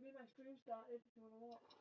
me my stream started if you wanna watch.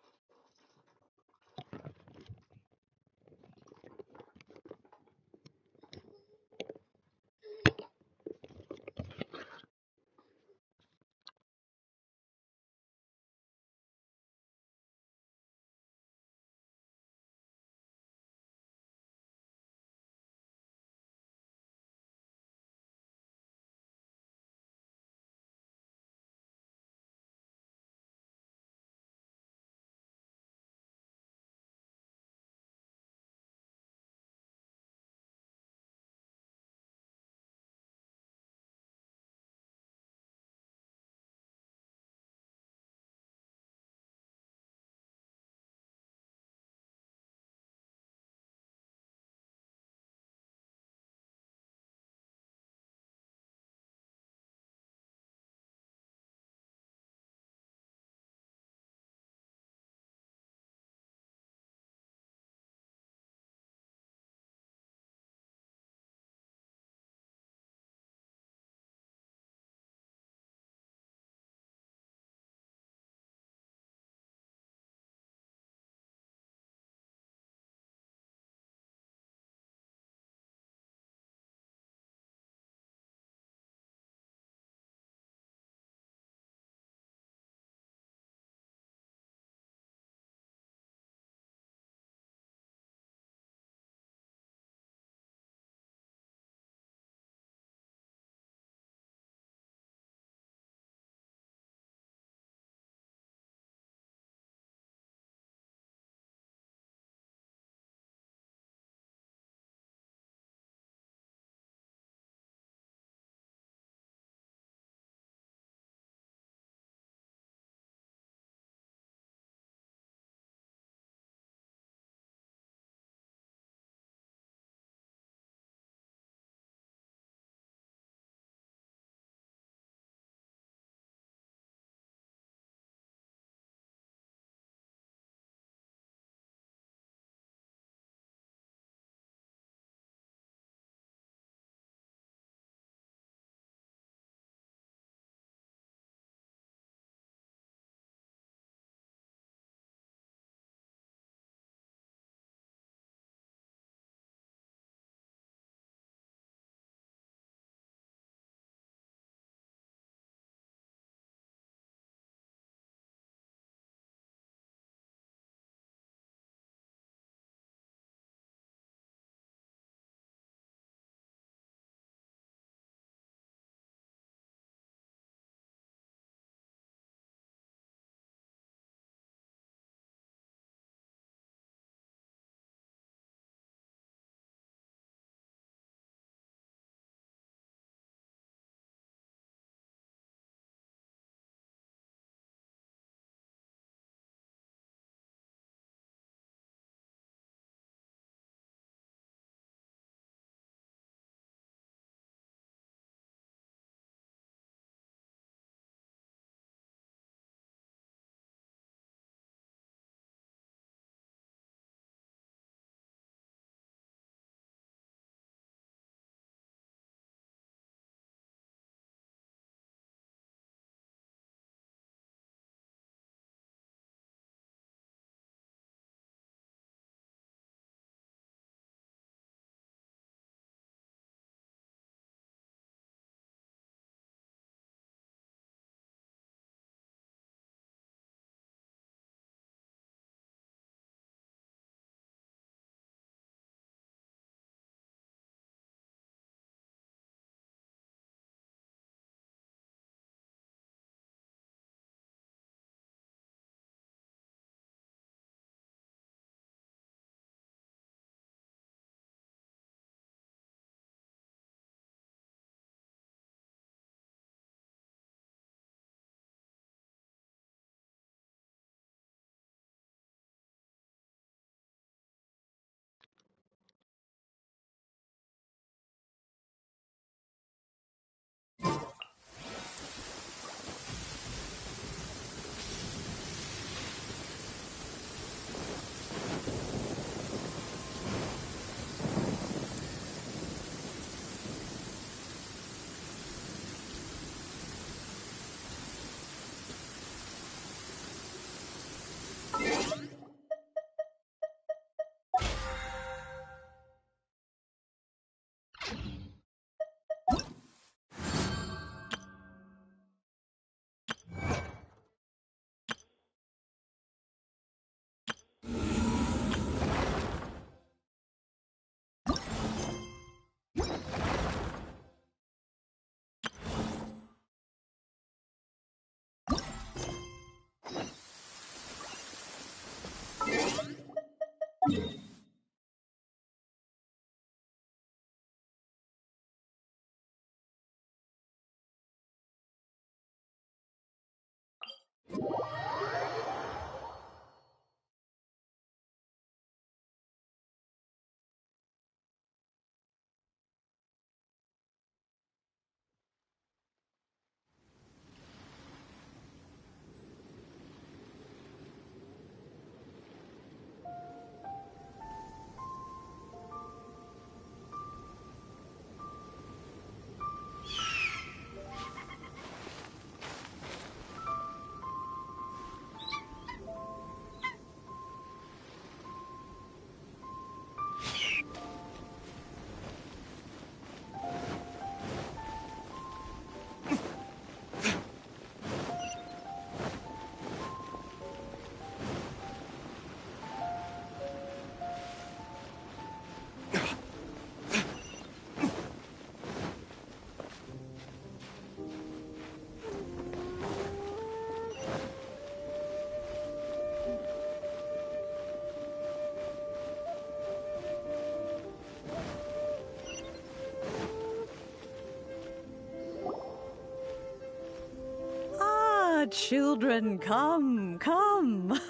Children, come, come.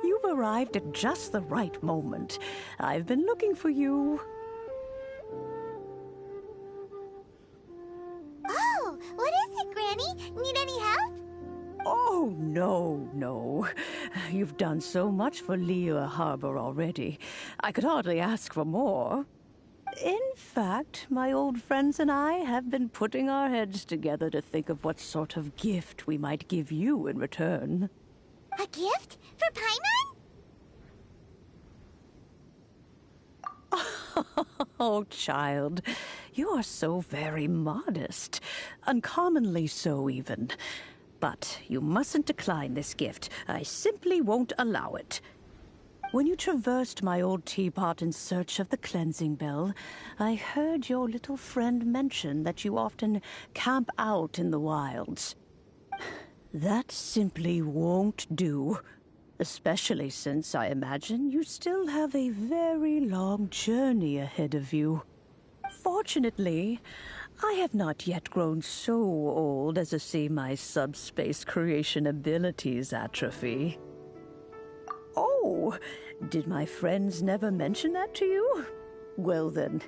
You've arrived at just the right moment. I've been looking for you. Oh, what is it, Granny? Need any help? Oh, no. You've done so much for Liyue Harbor already. I could hardly ask for more. In fact, my old friends and I have been putting our heads together to think of what sort of gift we might give you in return. A gift? For Paimon? Oh, child, you are so very modest. Uncommonly so, even. But you mustn't decline this gift. I simply won't allow it. When you traversed my old teapot in search of the cleansing bell, I heard your little friend mention that you often camp out in the wilds. That simply won't do, especially since I imagine you still have a very long journey ahead of you. Fortunately, I have not yet grown so old as to see my subspace creation abilities atrophy. Oh, did my friends never mention that to you? Well then,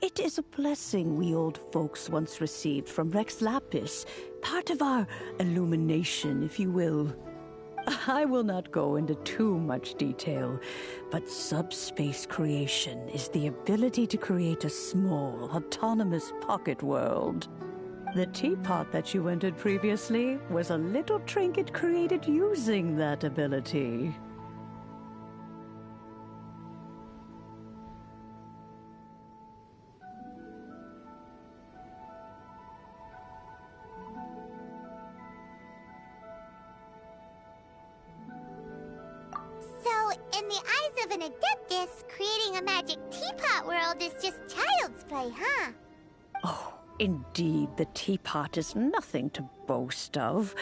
it is a blessing we old folks once received from Rex Lapis, part of our illumination, if you will. I will not go into too much detail, but subspace creation is the ability to create a small, autonomous pocket world. The teapot that you entered previously was a little trinket created using that ability. So, in the eyes of an Adeptus, creating a magic teapot world is just child's play, huh? Oh, indeed, the teapot is nothing to boast of.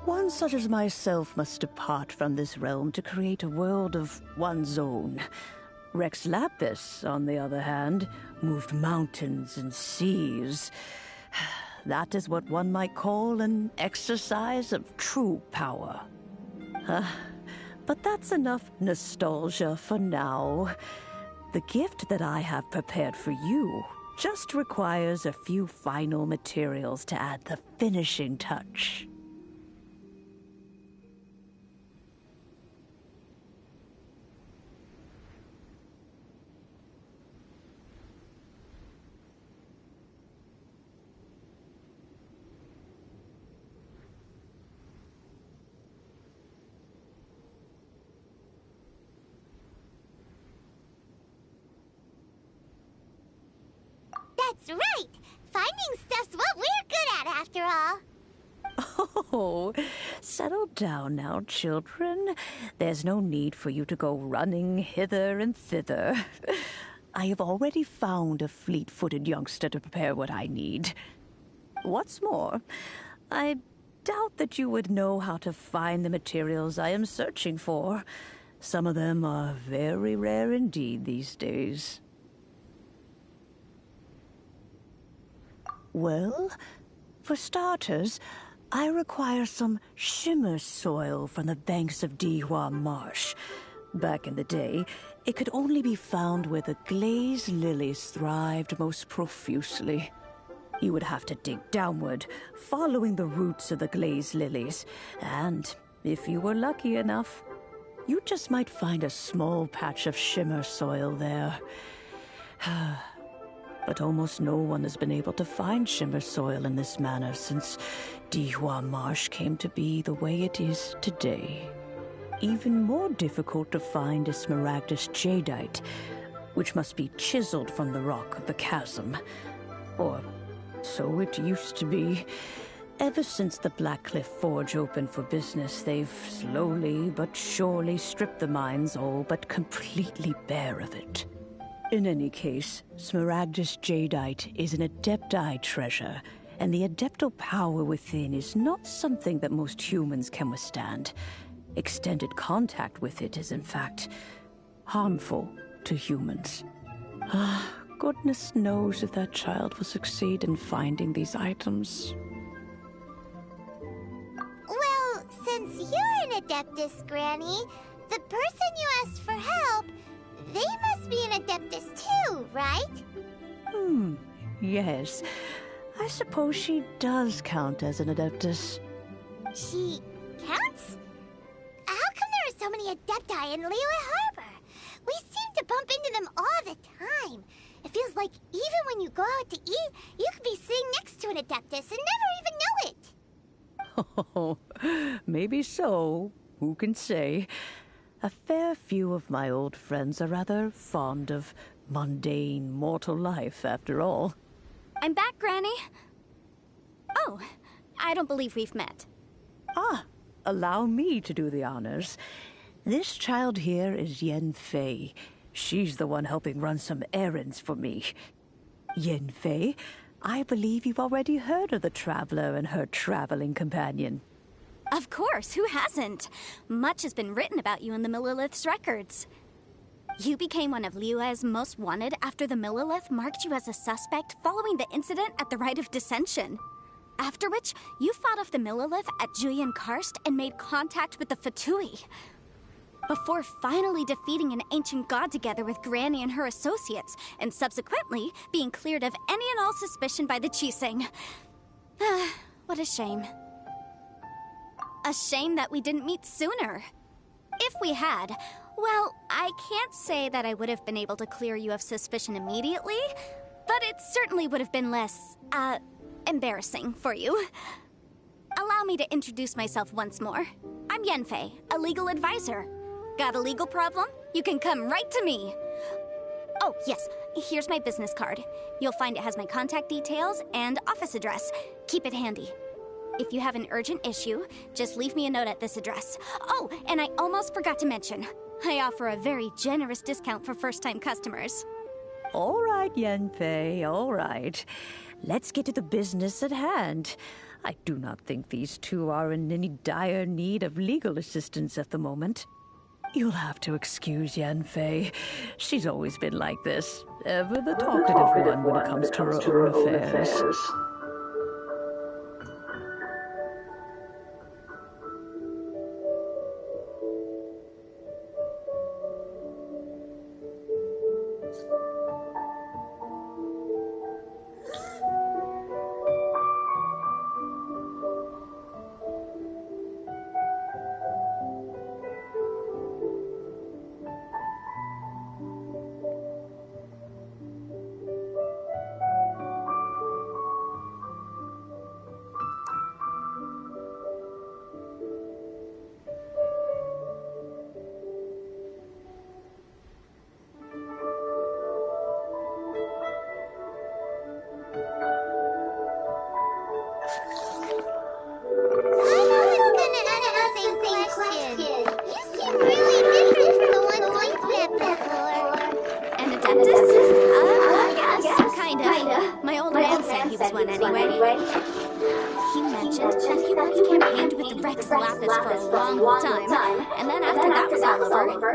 One such as myself must depart from this realm to create a world of one's own. Rex Lapis, on the other hand, moved mountains and seas. That is what one might call an exercise of true power. But that's enough nostalgia for now. The gift that I have prepared for you just requires a few final materials to add the finishing touch. That's right! Finding stuff's what we're good at, after all. Oh, settle down now, children. There's no need for you to go running hither and thither. I have already found a fleet-footed youngster to prepare what I need. What's more, I doubt that you would know how to find the materials I am searching for. Some of them are very rare indeed these days. Well, for starters, I require some shimmer soil from the banks of Dihua Marsh. Back in the day, it could only be found where the glazed lilies thrived most profusely. You would have to dig downward, following the roots of the glazed lilies, and if you were lucky enough, you just might find a small patch of shimmer soil there. But almost no one has been able to find shimmer soil in this manner since Dihua Marsh came to be the way it is today. Even more difficult to find is smaragdus jadeite, which must be chiseled from the rock of the chasm. Or So it used to be. Ever since the Blackcliff Forge opened for business, they've slowly but surely stripped the mines all but completely bare of it. In any case, Smaragdus Jadeite is an Adepti treasure, and the Adeptal power within is not something that most humans can withstand. Extended contact with it is, in fact, harmful to humans. Goodness knows if that child will succeed in finding these items. Well, since you're an Adeptus, Granny, the person you asked for help, they must be an Adeptus too, right? Yes. I suppose she does count as an Adeptus. She counts? How come there are so many Adepti in Liyue Harbor? We seem to bump into them all the time. It feels like even when you go out to eat, you could be sitting next to an Adeptus and never even know it. Oh, maybe so. Who can say? A fair few of my old friends are rather fond of mundane mortal life, after all. I'm back, Granny. Oh, I don't believe we've met. Allow me to do the honors. This child here is Yen Fei. She's the one helping run some errands for me. Yen Fei, I believe you've already heard of the Traveler and her traveling companion. Of course, who hasn't? Much has been written about you in the Millilith's records. You became one of Liyue's most wanted after the Millilith marked you as a suspect following the incident at the Rite of Dissension. After which, you fought off the Millilith at Julian Karst and made contact with the Fatui. Before finally defeating an ancient god together with Granny and her associates, and subsequently being cleared of any and all suspicion by the Chiseng. What a shame. A shame that we didn't meet sooner. If we had, well, I can't say that I would have been able to clear you of suspicion immediately, but it certainly would have been less, embarrassing for you. Allow me to introduce myself once more. I'm Yenfei, a legal advisor. Got a legal problem? You can come right to me. Oh, yes, here's my business card. You'll find it has my contact details and office address. Keep it handy. If you have an urgent issue, just leave me a note at this address. Oh, and I almost forgot to mention, I offer a very generous discount for first-time customers. All right, Yenfei, all right. Let's get to the business at hand. I do not think these two are in any dire need of legal assistance at the moment. You'll have to excuse Yenfei. She's always been like this, ever the talkative one when it comes to her own affairs.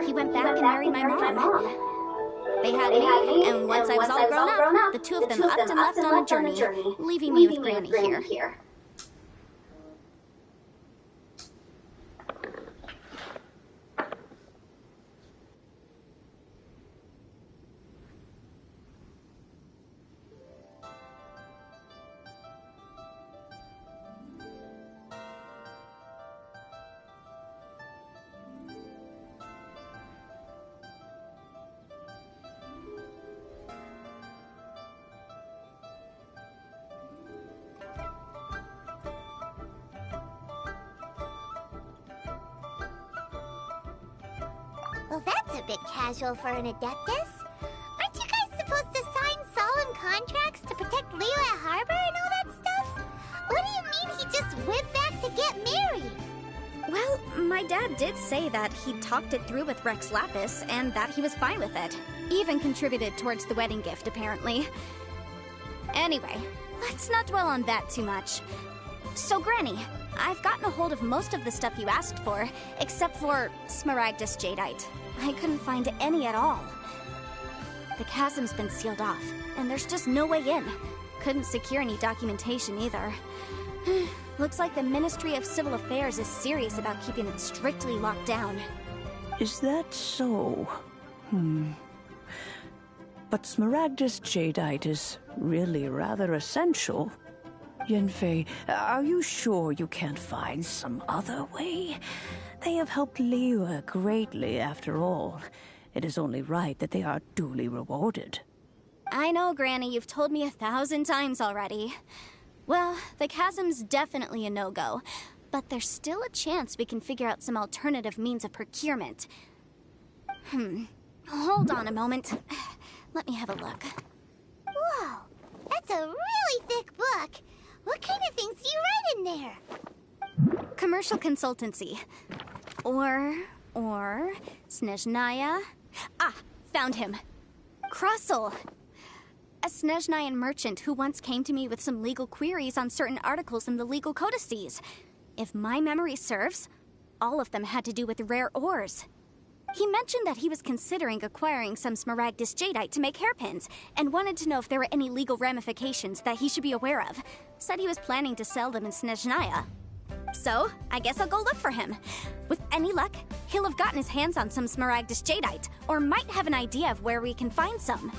He went back and married my mom. They had me, and once I was all grown up, the two of them upped and left on a journey, leaving me with Granny here. Well, that's a bit casual for an Adeptus. Aren't you guys supposed to sign solemn contracts to protect Liyue Harbor and My dad did say that he talked it through with Rex Lapis and that he was fine with it. Even contributed towards the wedding gift, apparently. Anyway, let's not dwell on that too much. So, Granny, I've gotten a hold of most of the stuff you asked for, except for Smaragdus Jadeite. I couldn't find any at all. The chasm's been sealed off, and there's just no way in. Couldn't secure any documentation either. Looks like the Ministry of Civil Affairs is serious about keeping it strictly locked down. Is that so? But Smaragdus Jadeite is really rather essential. Yanfei, are you sure you can't find some other way? They have helped Liyue greatly, after all. It is only right that they are duly rewarded. I know, Granny, you've told me 1,000 times already. Well, the chasm's definitely a no-go, but there's still a chance we can figure out some alternative means of procurement. Hold on a moment. Let me have a look. Whoa, that's a really thick book. What kind of things do you write in there? Commercial consultancy. Or Snezhnaya. Ah, found him. Crossel. A Snezhnayan merchant who once came to me with some legal queries on certain articles in the legal codices. If my memory serves, all of them had to do with rare ores. He mentioned that he was considering acquiring some Smaragdus Jadeite to make hairpins, and wanted to know if there were any legal ramifications that he should be aware of. Said he was planning to sell them in Snezhnaya. So, I guess I'll go look for him. With any luck, he'll have gotten his hands on some Smaragdus Jadeite, or might have an idea of where we can find some.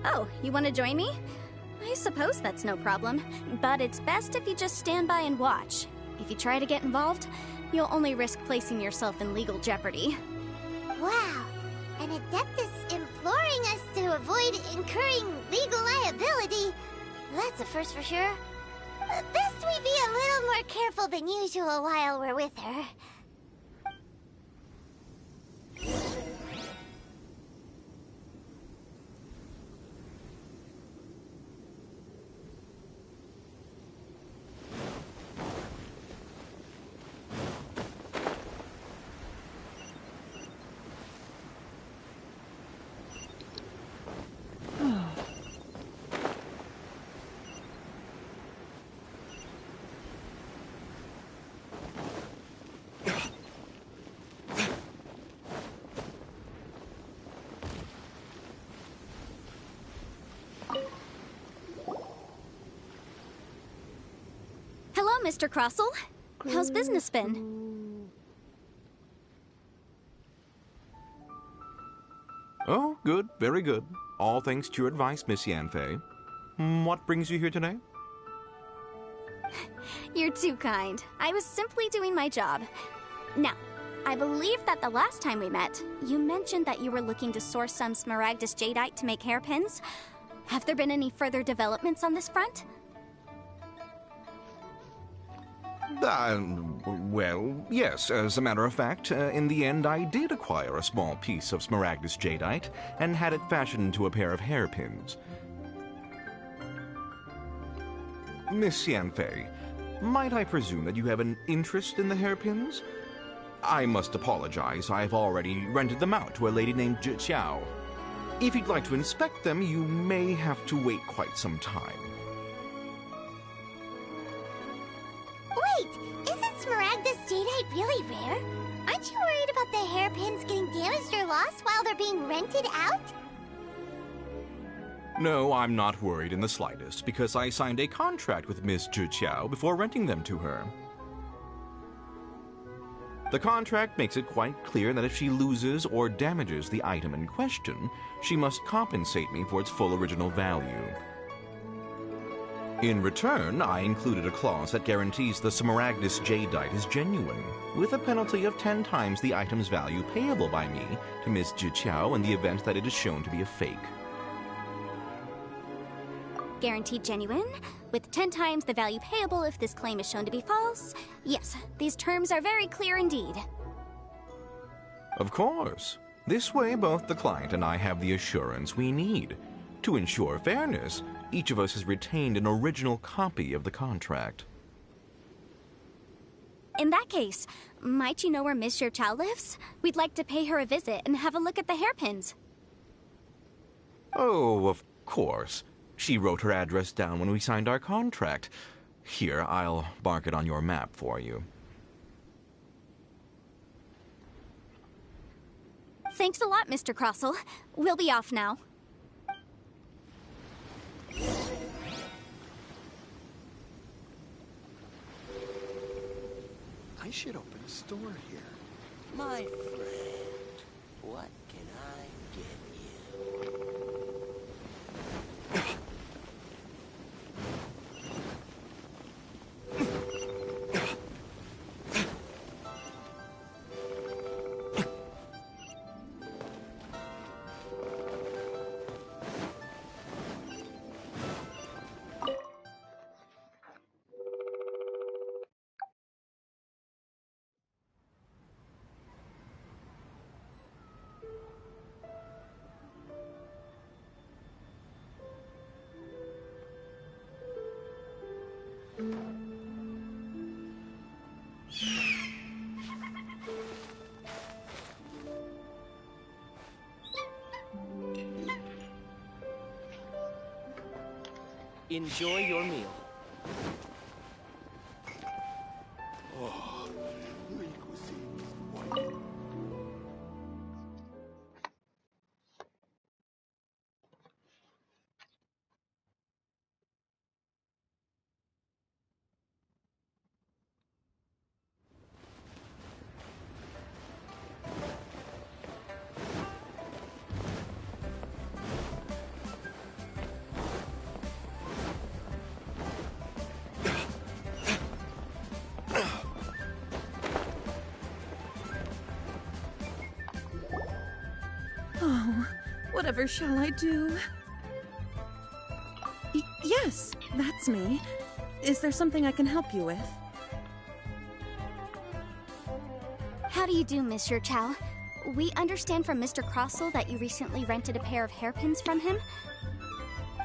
Oh, you want to join me? I suppose that's no problem, but it's best if you just stand by and watch. If you try to get involved, you'll only risk placing yourself in legal jeopardy. Wow, an Adeptus imploring us to avoid incurring legal liability. That's a first for sure. Best we be a little more careful than usual while we're with her. Hello, Mr. Crossel. How's business been? Oh, good. Very good. All thanks to your advice, Miss Yanfei. What brings you here today? You're too kind. I was simply doing my job. Now, I believe that the last time we met, you mentioned that you were looking to source some Smaragdus Jadeite to make hairpins. Have there been any further developments on this front? Well, yes. As a matter of fact, in the end, I did acquire a small piece of Smaragdus Jadeite and had it fashioned into a pair of hairpins. Miss Yanfei, might I presume that you have an interest in the hairpins? I must apologize. I've already rented them out to a lady named Zhiqiao. If you'd like to inspect them, you may have to wait quite some time. Wait, isn't Smaragdus Jadeite really rare? Aren't you worried about the hairpins getting damaged or lost while they're being rented out? No, I'm not worried in the slightest, because I signed a contract with Miss Zhiqiao before renting them to her. The contract makes it quite clear that if she loses or damages the item in question, she must compensate me for its full original value. In return, I included a clause that guarantees the Smaragdus jadeite is genuine, with a penalty of 10 times the item's value payable by me to Miss Zhiqiao in the event that it is shown to be a fake. Guaranteed genuine, with 10 times the value payable if this claim is shown to be false. Yes, these terms are very clear indeed. Of course. This way, both the client and I have the assurance we need. To ensure fairness, each of us has retained an original copy of the contract. In that case, might you know where Miss Zhiqiao lives? We'd like to pay her a visit and have a look at the hairpins. Oh, of course. She wrote her address down when we signed our contract. Here, I'll mark it on your map for you. Thanks a lot, Mr. Crossell. We'll be off now. I should open a store here. My friend, what can I get you? Enjoy your meal. Oh, the cuisine is wonderful. Oh, whatever shall I do? Yes, that's me. Is there something I can help you with? How do you do, Miss Zhiqiao? We understand from Mr. Crossell that you recently rented a pair of hairpins from him.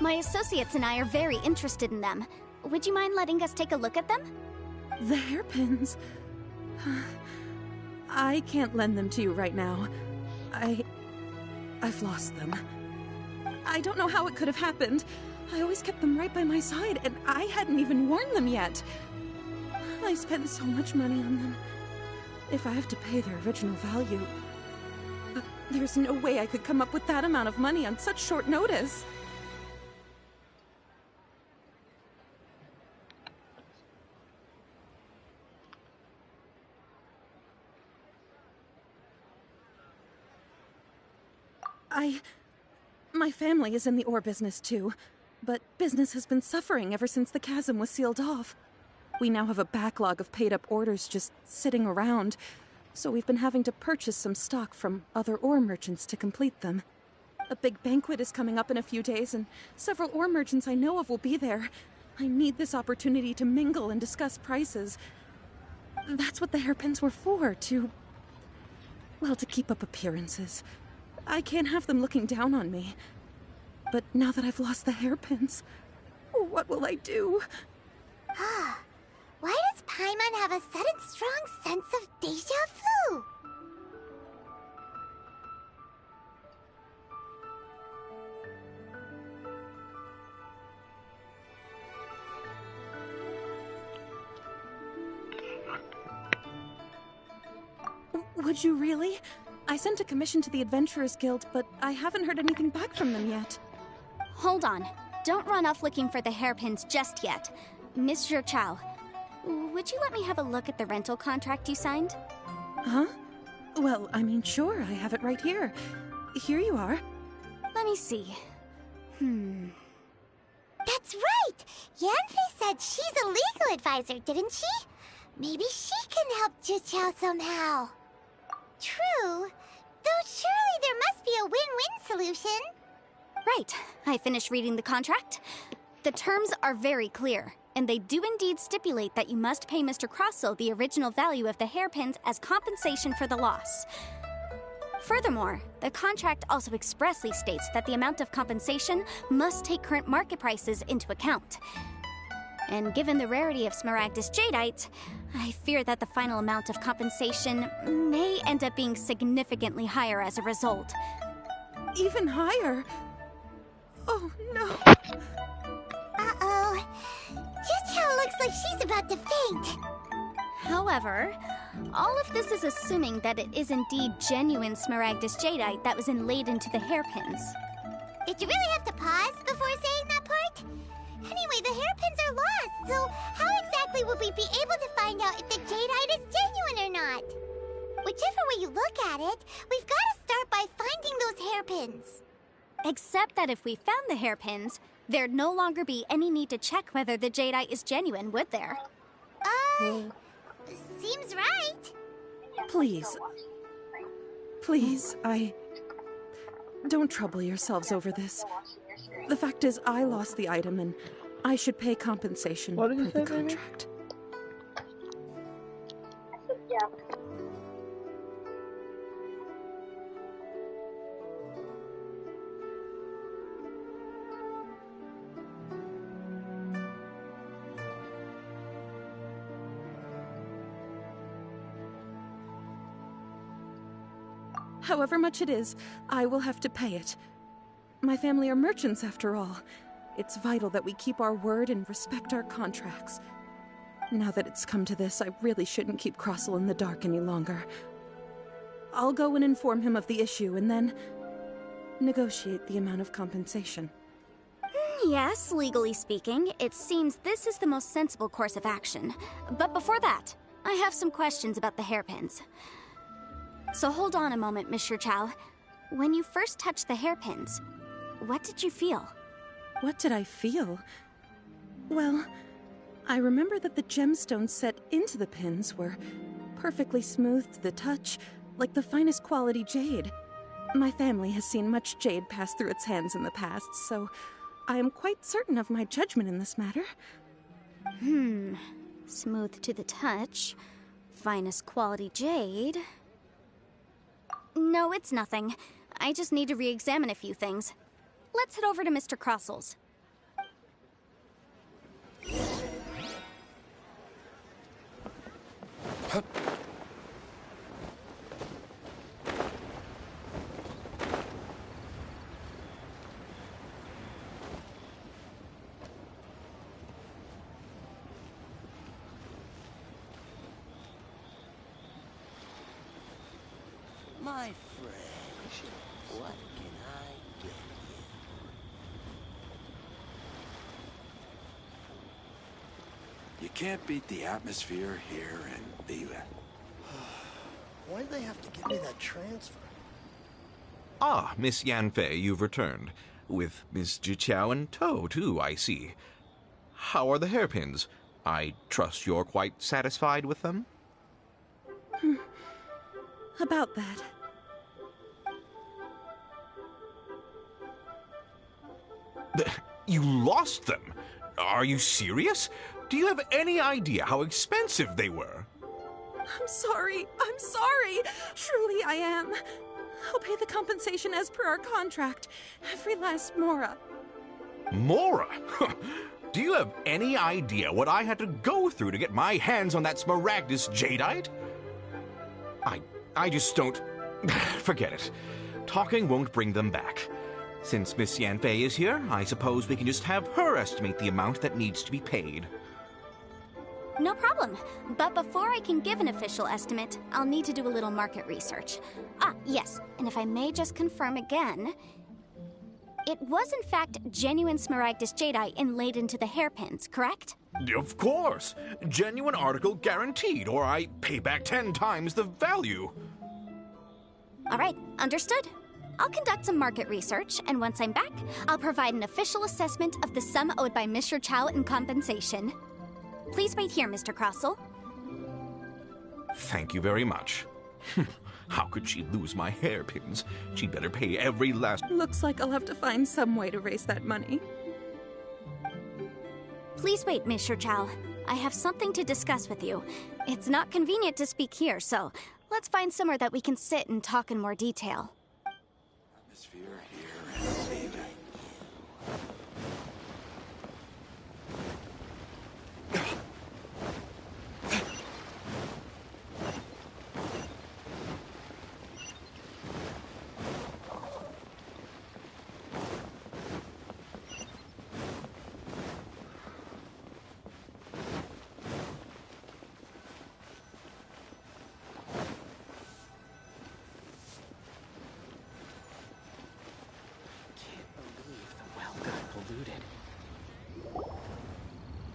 My associates and I are very interested in them. Would you mind letting us take a look at them? The hairpins? I can't lend them to you right now. I've lost them. I don't know how it could have happened. I always kept them right by my side, and I hadn't even worn them yet. I spent so much money on them. If I have to pay their original value, there's no way I could come up with that amount of money on such short notice. My family is in the ore business too, but business has been suffering ever since the chasm was sealed off. We now have a backlog of paid-up orders just sitting around, so we've been having to purchase some stock from other ore merchants to complete them. A big banquet is coming up in a few days, and several ore merchants I know of will be there. I need this opportunity to mingle and discuss prices. That's what the hairpins were for, to keep up appearances. I can't have them looking down on me. But now that I've lost the hairpins, what will I do? Why does Paimon have a sudden strong sense of deja vu? Would you really? I sent a commission to the Adventurers Guild, but I haven't heard anything back from them yet. Hold on. Don't run off looking for the hairpins just yet. Miss Zhiqiao, would you let me have a look at the rental contract you signed? Huh? Well, I mean, sure, I have it right here. Here you are. Let me see. That's right! Yanfei said she's a legal advisor, didn't she? Maybe she can help Zhiqiao somehow. True. Though surely there must be a win-win solution. Right. I finished reading the contract. The terms are very clear, and they do indeed stipulate that you must pay Mr. Crossel the original value of the hairpins as compensation for the loss. Furthermore, the contract also expressly states that the amount of compensation must take current market prices into account. And given the rarity of Smaragdus Jadeite, I fear that the final amount of compensation may end up being significantly higher as a result. Even higher? Oh, no. Uh-oh. Zhiqiao looks like she's about to faint. However, all of this is assuming that it is indeed genuine Smaragdus Jadeite that was inlaid into the hairpins. Did you really have to pause before saying that part? Anyway, the hairpins are lost, so how exactly will we be able to find out if the jadeite is genuine or not? Whichever way you look at it, we've got to start by finding those hairpins. Except that if we found the hairpins, there'd no longer be any need to check whether the jadeite is genuine, would there? Seems right. Please. Please, Don't trouble yourselves over this. The fact is, I lost the item, and I should pay compensation What per did you the say, baby? contract. However much it is, I will have to pay it. My family are merchants, after all. It's vital that we keep our word and respect our contracts. Now that it's come to this, I really shouldn't keep Crossel in the dark any longer. I'll go and inform him of the issue and then negotiate the amount of compensation. Yes, legally speaking, it seems this is the most sensible course of action. But before that, I have some questions about the hairpins. So hold on a moment, Mr. Chow. When you first touched the hairpins, what did you feel? What did I feel? Well, I remember that the gemstones set into the pins were perfectly smooth to the touch, like the finest quality jade. My family has seen much jade pass through its hands in the past, so I am quite certain of my judgment in this matter. Smooth to the touch, finest quality jade. No, it's nothing. I just need to re-examine a few things. Let's head over to Mr. Crossel's. My friend, what can I get you? You can't beat the atmosphere here in Lila. Why'd they have to give me that transfer? Ah, Miss Yanfei, you've returned. With Miss Zhiqiao in tow, too, I see. How are the hairpins? I trust you're quite satisfied with them? About that. You lost them? Are you serious? Do you have any idea how expensive they were? I'm sorry. Truly I am. I'll pay the compensation as per our contract. Every last mora. Mora? Do you have any idea what I had to go through to get my hands on that Smaragdus Jadeite? I just don't... Forget it. Talking won't bring them back. Since Miss Yanfei is here, I suppose we can just have her estimate the amount that needs to be paid. No problem. But before I can give an official estimate, I'll need to do a little market research. Ah, yes. And if I may just confirm again, it was in fact genuine Smaragdus Jadeite inlaid into the hairpins, correct? Of course. Genuine article guaranteed, or I pay back 10 times the value. All right, understood. I'll conduct some market research, and once I'm back, I'll provide an official assessment of the sum owed by Mr. Chow in compensation. Please wait here, Mr. Crossell. Thank you very much. How could she lose my hairpins? She'd better pay every last... Looks like I'll have to find some way to raise that money. Please wait, Mr. Chow. I have something to discuss with you. It's not convenient to speak here, so let's find somewhere that we can sit and talk in more detail. Atmosphere here and leave it.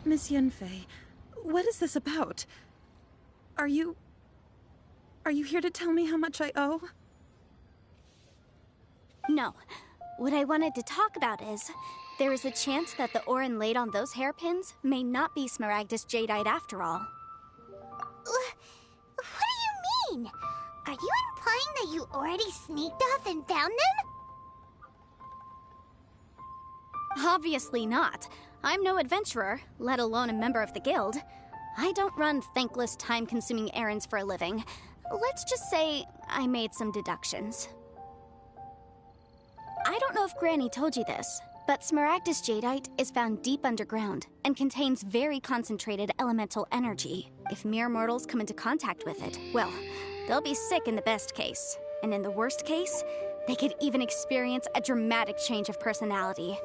Miss Yanfei, what is this about? Are you here to tell me how much I owe? No. What I wanted to talk about is, there is a chance that the ore inlaid on those hairpins may not be Smaragdus Jadeite after all. What do you mean? Are you implying that you already sneaked off and found them? Obviously not. I'm no adventurer, let alone a member of the guild. I don't run thankless, time-consuming errands for a living. Let's just say I made some deductions. I don't know if Granny told you this, but Smaragdus Jadeite is found deep underground and contains very concentrated elemental energy. If mere mortals come into contact with it, well, they'll be sick in the best case. And in the worst case, they could even experience a dramatic change of personality.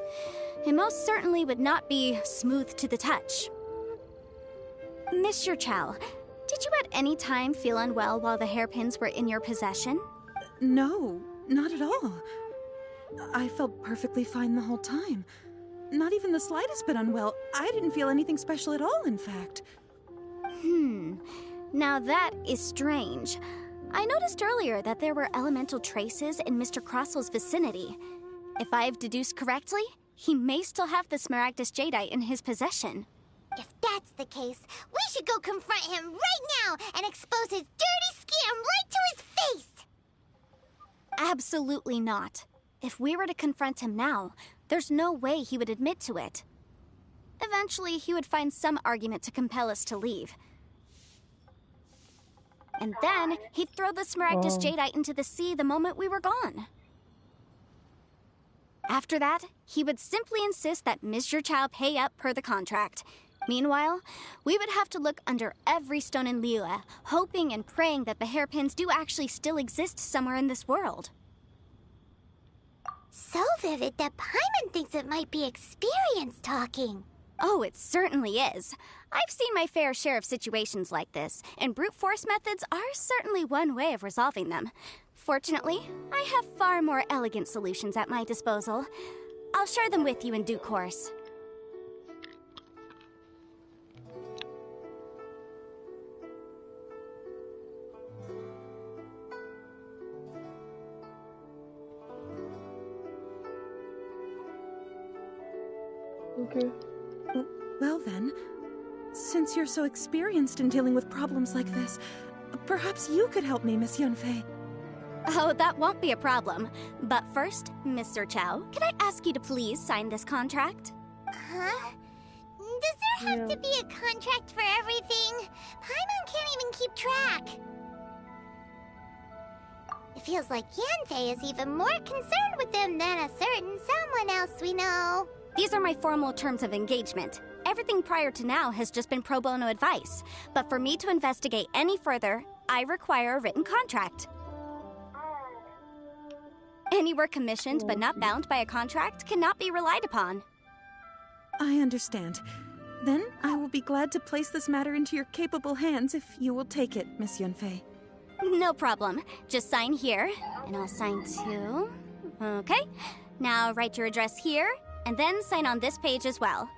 It most certainly would not be smooth to the touch. Mr. Chow, did you at any time feel unwell while the hairpins were in your possession? No, not at all. I felt perfectly fine the whole time. Not even the slightest bit unwell. I didn't feel anything special at all, in fact. Now that is strange. I noticed earlier that there were elemental traces in Mr. Crossell's vicinity. If I've deduced correctly, he may still have the Smaragdus Jadeite in his possession. If that's the case, we should go confront him right now and expose his dirty scam right to his face! Absolutely not. If we were to confront him now, there's no way he would admit to it. Eventually, he would find some argument to compel us to leave. And then, he'd throw the Smaragdus Jadeite into the sea the moment we were gone. After that, he would simply insist that Mr. Chow pay up per the contract. Meanwhile, we would have to look under every stone in Liyue, hoping and praying that the hairpins do actually still exist somewhere in this world. So vivid that Paimon thinks it might be experience talking. Oh, it certainly is. I've seen my fair share of situations like this, and brute force methods are certainly one way of resolving them. Fortunately, I have far more elegant solutions at my disposal. I'll share them with you in due course. Okay. Well then, since you're so experienced in dealing with problems like this, perhaps you could help me, Miss Yanfei. Oh, that won't be a problem. But first, Mr. Chow, can I ask you to please sign this contract? Huh? Does there have to be a contract for everything? Paimon can't even keep track. It feels like Yanfei is even more concerned with them than a certain someone else we know. These are my formal terms of engagement. Everything prior to now has just been pro bono advice. But for me to investigate any further, I require a written contract. Any work commissioned but not bound by a contract cannot be relied upon. I understand. Then I will be glad to place this matter into your capable hands if you will take it, Miss Yanfei. No problem. Just sign here, and I'll sign too. Okay. Now write your address here, and then sign on this page as well.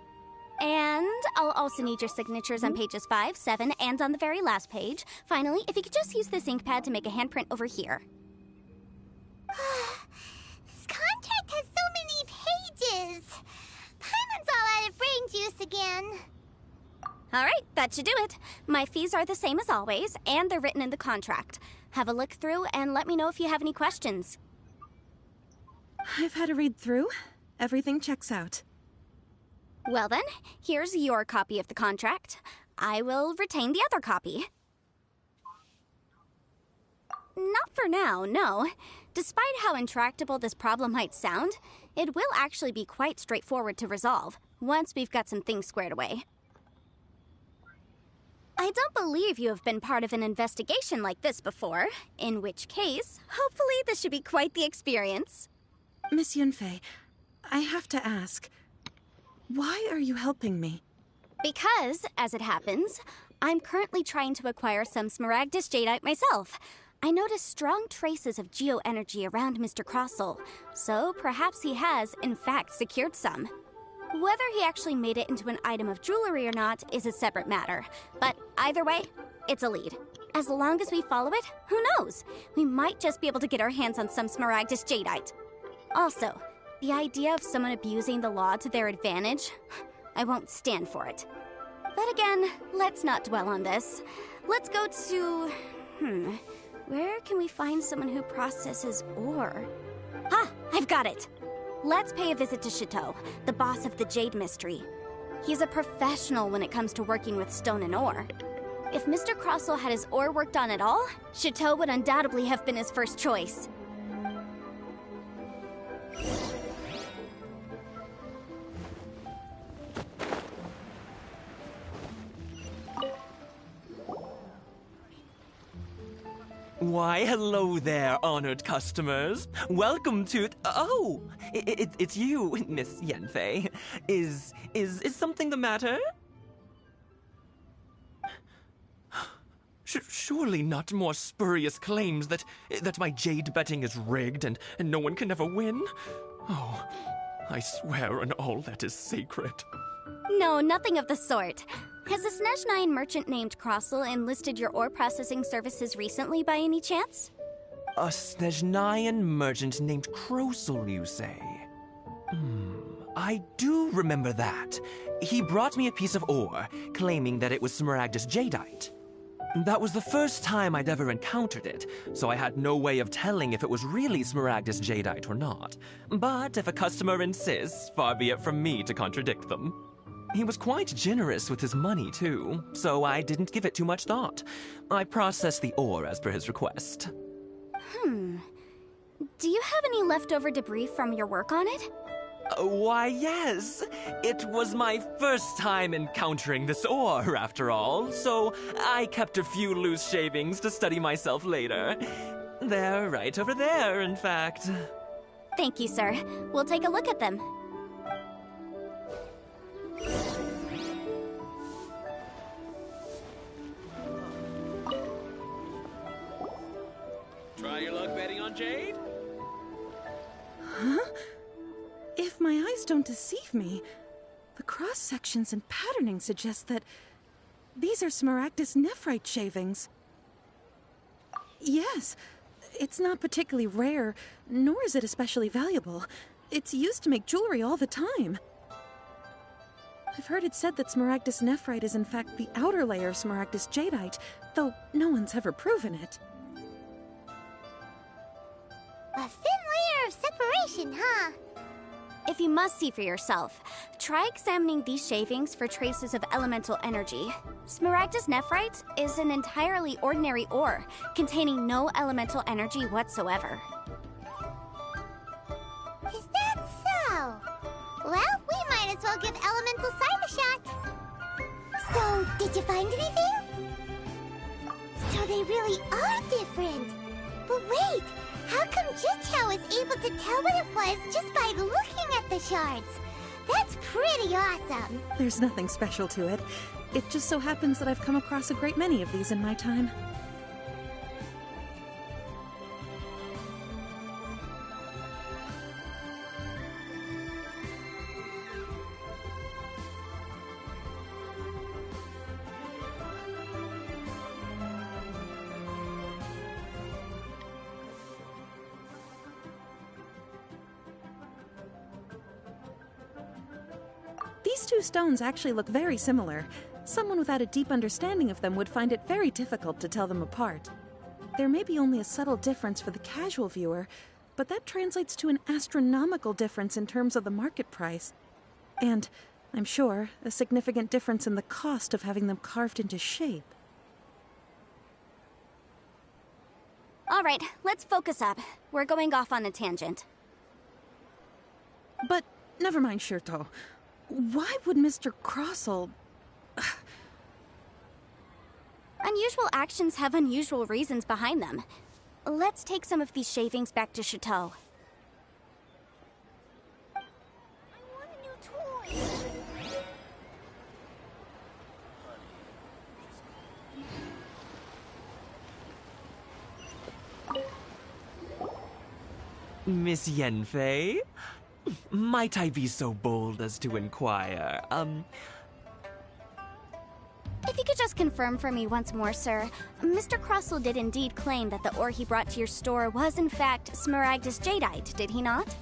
And I'll also need your signatures on pages 5, 7, and on the very last page. Finally, if you could just use this ink pad to make a handprint over here. This contract has so many pages. Paimon's all out of brain juice again. All right, that should do it. My fees are the same as always, and they're written in the contract. Have a look through and let me know if you have any questions. I've had a read through. Everything checks out. Well then, here's your copy of the contract. I will retain the other copy. Not for now, no. Despite how intractable this problem might sound, it will actually be quite straightforward to resolve, once we've got some things squared away. I don't believe you have been part of an investigation like this before, in which case, hopefully this should be quite the experience. Miss Yunfei, I have to ask, why are you helping me? Because, as it happens, I'm currently trying to acquire some Smaragdus Jadeite myself. I noticed strong traces of geoenergy around Mr. Crossel, so perhaps he has, in fact, secured some. Whether he actually made it into an item of jewelry or not is a separate matter, but either way, it's a lead. As long as we follow it, who knows? We might just be able to get our hands on some Smaragdus Jadeite. Also, the idea of someone abusing the law to their advantage, I won't stand for it. But again, let's not dwell on this. Let's go to... where can we find someone who processes ore? Ah, I've got it! Let's pay a visit to Chateau, the boss of the Jade Mystery. He's a professional when it comes to working with stone and ore. If Mr. Crossel had his ore worked on at all, Chateau would undoubtedly have been his first choice. Why, hello there, honored customers. Welcome to... Oh, it's you, Miss Yanfei. Is something the matter? Surely not more spurious claims that my jade betting is rigged and no one can ever win? Oh, I swear on all that is sacred. No, nothing of the sort. Has a Snezhnyan merchant named Crossel enlisted your ore processing services recently by any chance? A Snezhnyan merchant named Crossel, you say? I do remember that. He brought me a piece of ore, claiming that it was Smaragdus Jadeite. That was the first time I'd ever encountered it, so I had no way of telling if it was really Smaragdus Jadeite or not. But if a customer insists, far be it from me to contradict them. He was quite generous with his money, too, so I didn't give it too much thought. I processed the ore as per his request. Do you have any leftover debris from your work on it? Why, yes. It was my first time encountering this ore, after all, so I kept a few loose shavings to study myself later. They're right over there, in fact. Thank you, sir. We'll take a look at them. Try your luck betting on Jade? Huh? If my eyes don't deceive me, the cross-sections and patterning suggest that these are Smaragdus nephrite shavings. Yes, it's not particularly rare, nor is it especially valuable. It's used to make jewelry all the time. I've heard it said that Smaragdus nephrite is in fact the outer layer of Smaragdus Jadeite, though no one's ever proven it. A thin layer of separation, huh? If you must see for yourself, try examining these shavings for traces of elemental energy. Smaragdus nephrite is an entirely ordinary ore, containing no elemental energy whatsoever. Is that so? Well, we might as well give elemental sight a shot. So, did you find anything? So they really are different. But wait, how come Jichao was able to tell what it was just by looking at the shards? That's pretty awesome. There's nothing special to it. It just so happens that I've come across a great many of these in my time. two stones actually look very similar. Someone without a deep understanding of them would find it very difficult to tell them apart. There may be only a subtle difference for the casual viewer, but that translates to an astronomical difference in terms of the market price. And, I'm sure, a significant difference in the cost of having them carved into shape. All right, let's focus up. We're going off on a tangent. But, never mind, Shirto. Why would Mr. Crossell... Unusual actions have unusual reasons behind them. Let's take some of these shavings back to Chateau. I want a new toy. Miss Yanfei? Might I be so bold as to inquire, If you could just confirm for me once more, sir. Mr. Crossell did indeed claim that the ore he brought to your store was in fact Smaragdus jadeite, did he not?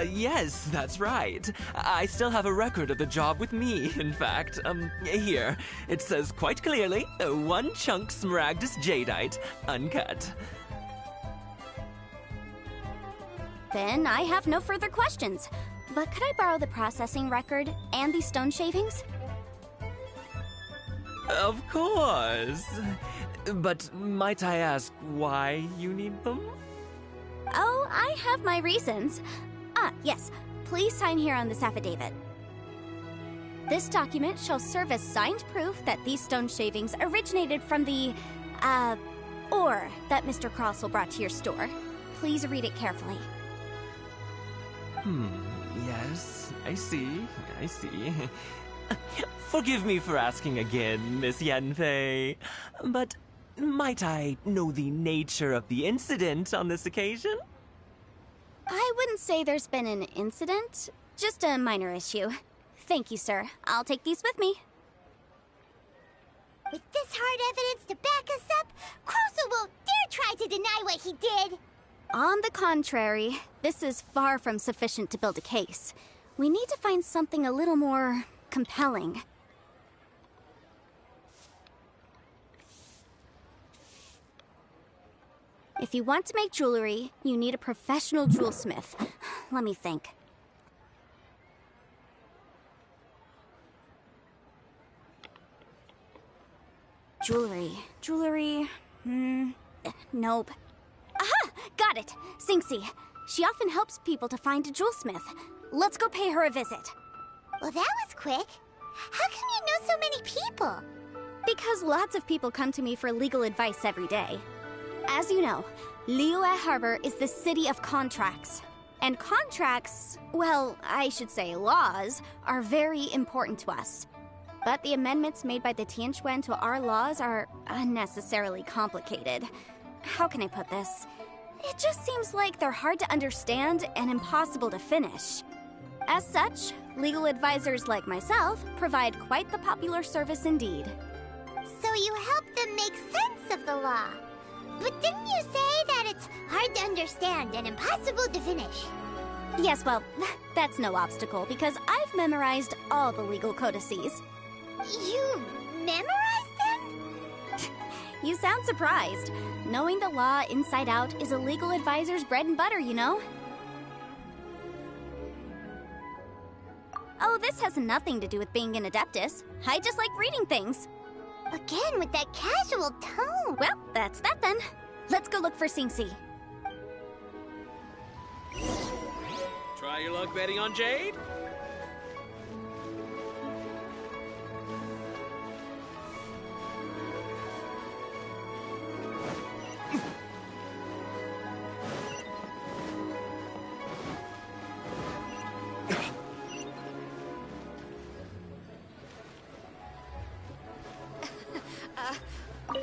Yes, that's right. I still have a record of the job with me, in fact. Here. It says quite clearly, 1 chunk Smaragdus jadeite, uncut. Then I have no further questions. But could I borrow the processing record and these stone shavings? Of course. But might I ask why you need them? Oh, I have my reasons. Yes. Please sign here on this affidavit. This document shall serve as signed proof that these stone shavings originated from the, ore that Mr. Crossell brought to your store. Please read it carefully. Yes, I see. Forgive me for asking again, Miss Yanfei, but might I know the nature of the incident on this occasion? I wouldn't say there's been an incident, just a minor issue. Thank you, sir. I'll take these with me. With this hard evidence to back us up, Crossell won't dare try to deny what he did. On the contrary, this is far from sufficient to build a case. We need to find something a little more compelling. If you want to make jewelry, you need a professional jewelsmith. Let me think. Jewelry, nope. Aha! Got it! Xingxi. She often helps people to find a jewelsmith. Let's go pay her a visit. Well, that was quick. How come you know so many people? Because lots of people come to me for legal advice every day. As you know, Liyue Harbor is the city of contracts. And contracts, well, I should say laws, are very important to us. But the amendments made by the Tianquan to our laws are unnecessarily complicated. How can I put this? It just seems like they're hard to understand and impossible to finish. As such, legal advisors like myself provide quite the popular service indeed. So you help them make sense of the law. But didn't you say that it's hard to understand and impossible to finish? Yes, well, that's no obstacle because I've memorized all the legal codices. You memorized them? You sound surprised. Knowing the law inside out is a legal advisor's bread and butter, you know? Oh, this has nothing to do with being an adeptus. I just like reading things. Again, with that casual tone. Well, that's that then. Let's go look for Xingxi. Try your luck betting on Jade?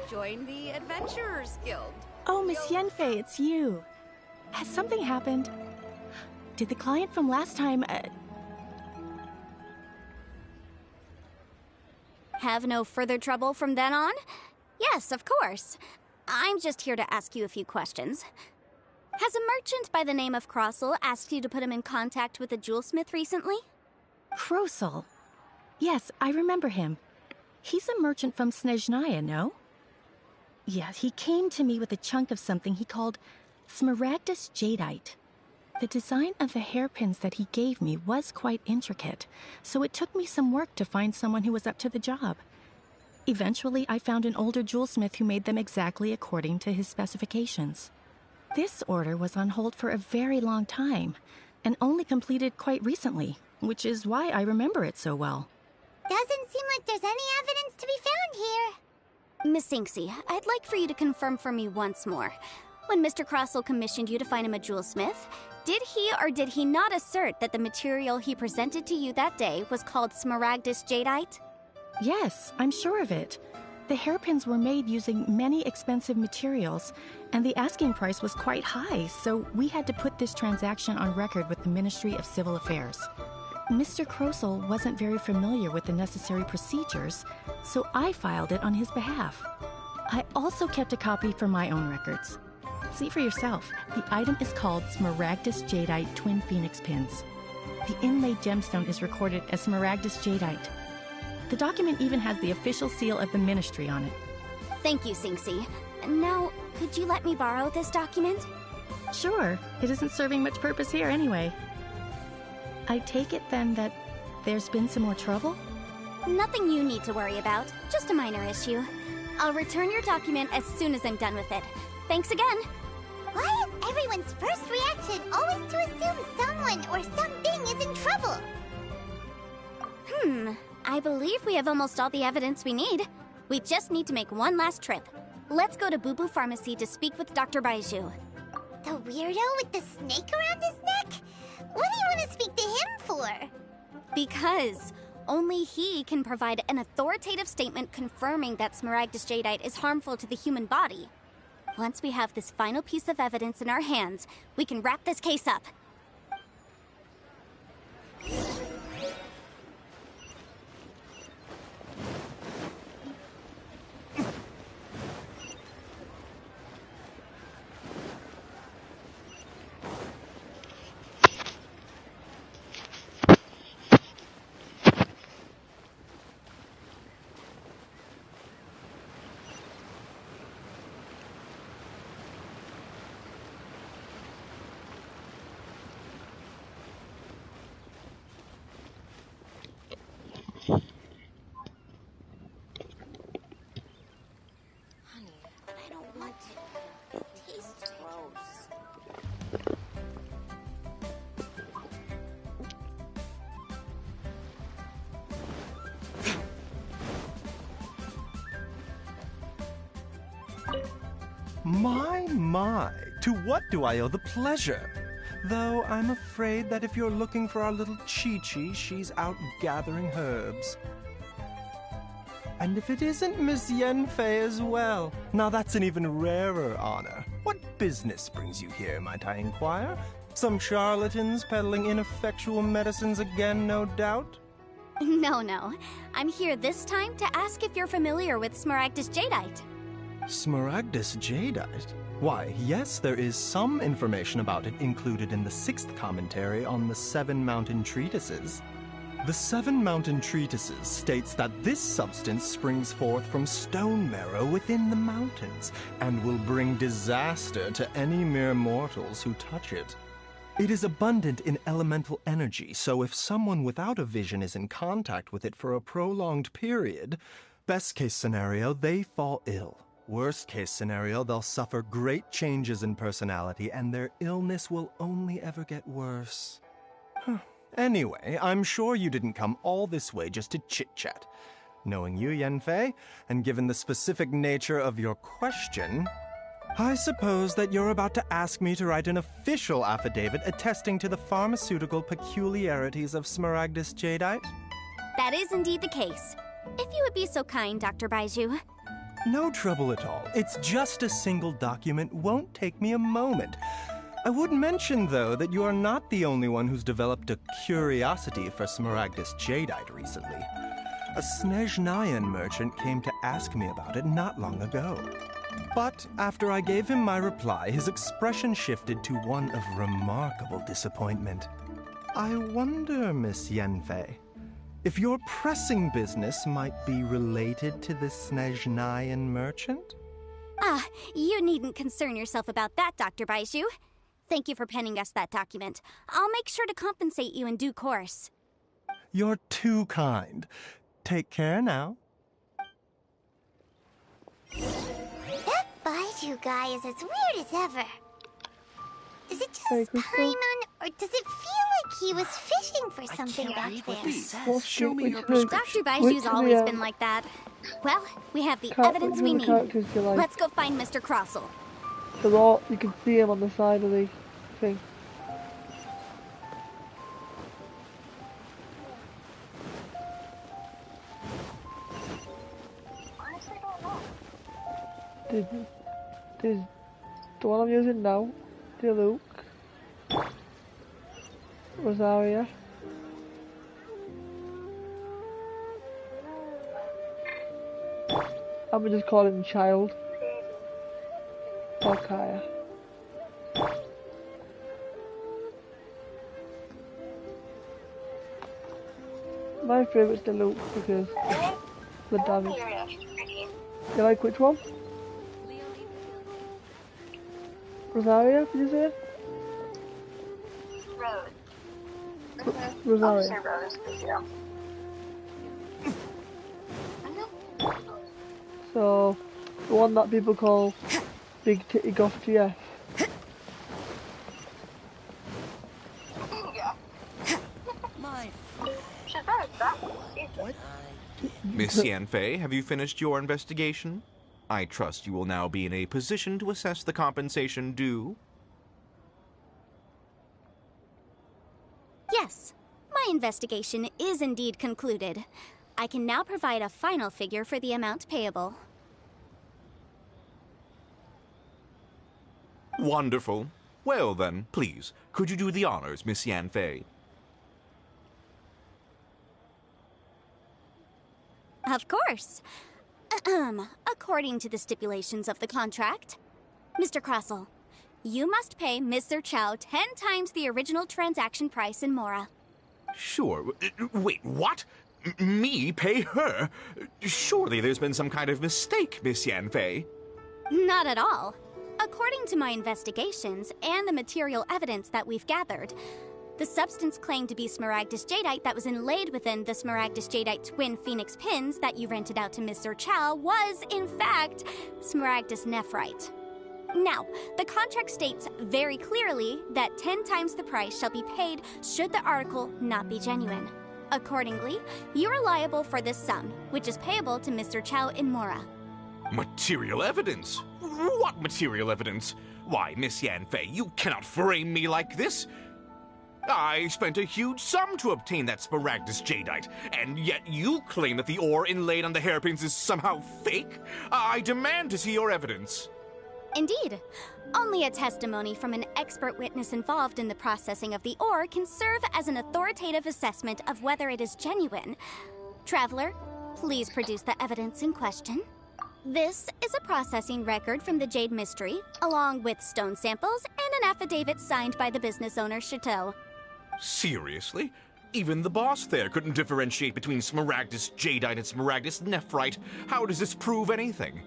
Join the Adventurers Guild. Oh, Miss Yanfei, it's you. Has something happened? Did the client from last time, Have no further trouble from then on? Yes, of course. I'm just here to ask you a few questions. Has a merchant by the name of Crossel asked you to put him in contact with a jewelsmith recently? Krosel. Yes, I remember him. He's a merchant from Snezhnaya, no? Yeah, he came to me with a chunk of something he called Smaragdus Jadeite. The design of the hairpins that he gave me was quite intricate, so it took me some work to find someone who was up to the job. Eventually, I found an older jewelsmith who made them exactly according to his specifications. This order was on hold for a very long time, and only completed quite recently, which is why I remember it so well. Doesn't seem like there's any evidence to be found here. Miss Inksy, I'd like for you to confirm for me once more. When Mr. Crossel commissioned you to find him a jewelsmith, did he or did he not assert that the material he presented to you that day was called Smaragdus Jadeite? Yes, I'm sure of it. The hairpins were made using many expensive materials, and the asking price was quite high, so we had to put this transaction on record with the Ministry of Civil Affairs. Mr. Krosel wasn't very familiar with the necessary procedures, so I filed it on his behalf. I also kept a copy for my own records. See for yourself, the item is called Smaragdus Jadeite Twin Phoenix Pins. The inlaid gemstone is recorded as Smaragdus Jadeite. The document even has the official seal of the ministry on it. Thank you, Sinksy. Now, could you let me borrow this document? Sure, it isn't serving much purpose here anyway. I take it then that there's been some more trouble? Nothing you need to worry about, just a minor issue. I'll return your document as soon as I'm done with it. Thanks again! Why is everyone's first reaction always to assume someone or something is in trouble? I believe we have almost all the evidence we need. We just need to make one last trip. Let's go to Boo Boo Pharmacy to speak with Dr. Baiju. The weirdo with the snake around his neck? What do you want to speak to him for? Because only he can provide an authoritative statement confirming that Smaragdus Jadeite is harmful to the human body. Once we have this final piece of evidence in our hands, we can wrap this case up. My, to what do I owe the pleasure? Though I'm afraid that if you're looking for our little Chi-Chi, she's out gathering herbs. And if it isn't Miss Yenfei as well, now that's an even rarer honor. What business brings you here, might I inquire? Some charlatans peddling ineffectual medicines again, no doubt? No. I'm here this time to ask if you're familiar with Smaragdus Jadeite. Smaragdus Jadeite? Why, yes, there is some information about it included in the 6th commentary on the 7 Mountain Treatises. The 7 Mountain Treatises states that this substance springs forth from stone marrow within the mountains, and will bring disaster to any mere mortals who touch it. It is abundant in elemental energy, so if someone without a vision is in contact with it for a prolonged period, best case scenario, they fall ill. Worst case scenario, they'll suffer great changes in personality, and their illness will only ever get worse. Anyway, I'm sure you didn't come all this way just to chit-chat. Knowing you, Yenfei, and given the specific nature of your question, I suppose that you're about to ask me to write an official affidavit attesting to the pharmaceutical peculiarities of Smaragdus Jadeite? That is indeed the case. If you would be so kind, Dr. Baiju. No trouble at all. It's just a single document. Won't take me a moment. I would mention, though, that you are not the only one who's developed a curiosity for Smaragdus Jadeite recently. A Snezhnayan merchant came to ask me about it not long ago. But after I gave him my reply, his expression shifted to one of remarkable disappointment. I wonder, Miss Yanfei, if your pressing business might be related to the Snezhnayan merchant? Ah, you needn't concern yourself about that, Dr. Baizhu. Thank you for penning us that document. I'll make sure to compensate you in due course. You're too kind. Take care now. That Baizhu guy is as weird as ever. Is it just Paimon, or does it feel like he was fishing for something back there? Show me your prescription. Dr. Baiju's always been like that. Well, we have the evidence we need. Like? Let's go find Mr. Crossell. They're all, you can see him on the side of the thing. There's the one I'm using now, the Luke, Rosaria. I'm gonna just call him Child. Or Kaya. My favourite's the Luke because the damage. You like which one? Rosaria, did you say it? Rose. Rosaria. Rose, yeah. So, the one that people call Big Titty Goth GF. Miss Yanfei, have you finished your investigation? I trust you will now be in a position to assess the compensation due. Yes, my investigation is indeed concluded. I can now provide a final figure for the amount payable. Wonderful. Well then, please, could you do the honors, Miss Yanfei? Of course. According to the stipulations of the contract, Mr. Crossell, you must pay Mr. Chow 10 times the original transaction price in Mora. Sure. Wait, what? Me pay her? Surely there's been some kind of mistake, Miss Yanfei. Not at all. According to my investigations and the material evidence that we've gathered, the substance claimed to be Smaragdus Jadeite that was inlaid within the Smaragdus Jadeite twin phoenix pins that you rented out to Mr. Chow was, in fact, Smaragdus Nephrite. Now, the contract states very clearly that 10 times the price shall be paid should the article not be genuine. Accordingly, you are liable for this sum, which is payable to Mr. Chow in Mora. Material evidence? What material evidence? Why, Miss Yanfei, you cannot frame me like this. I spent a huge sum to obtain that Smaragdus Jadeite, and yet you claim that the ore inlaid on the hairpins is somehow fake? I demand to see your evidence. Indeed. Only a testimony from an expert witness involved in the processing of the ore can serve as an authoritative assessment of whether it is genuine. Traveler, please produce the evidence in question. This is a processing record from the Jade Mystery, along with stone samples and an affidavit signed by the business owner, Chateau. Seriously? Even the boss there couldn't differentiate between Smaragdus Jadeite and Smaragdus Nephrite. How does this prove anything?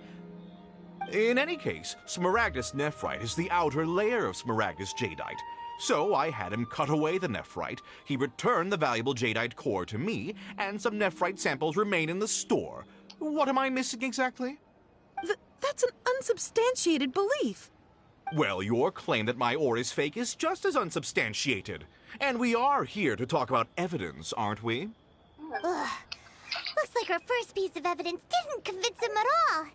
In any case, Smaragdus Nephrite is the outer layer of Smaragdus Jadeite. So I had him cut away the Nephrite, he returned the valuable Jadeite core to me, and some Nephrite samples remain in the store. What am I missing exactly? That's an unsubstantiated belief. Well, your claim that my ore is fake is just as unsubstantiated. And we are here to talk about evidence, aren't we? Ugh. Looks like our first piece of evidence didn't convince him at all.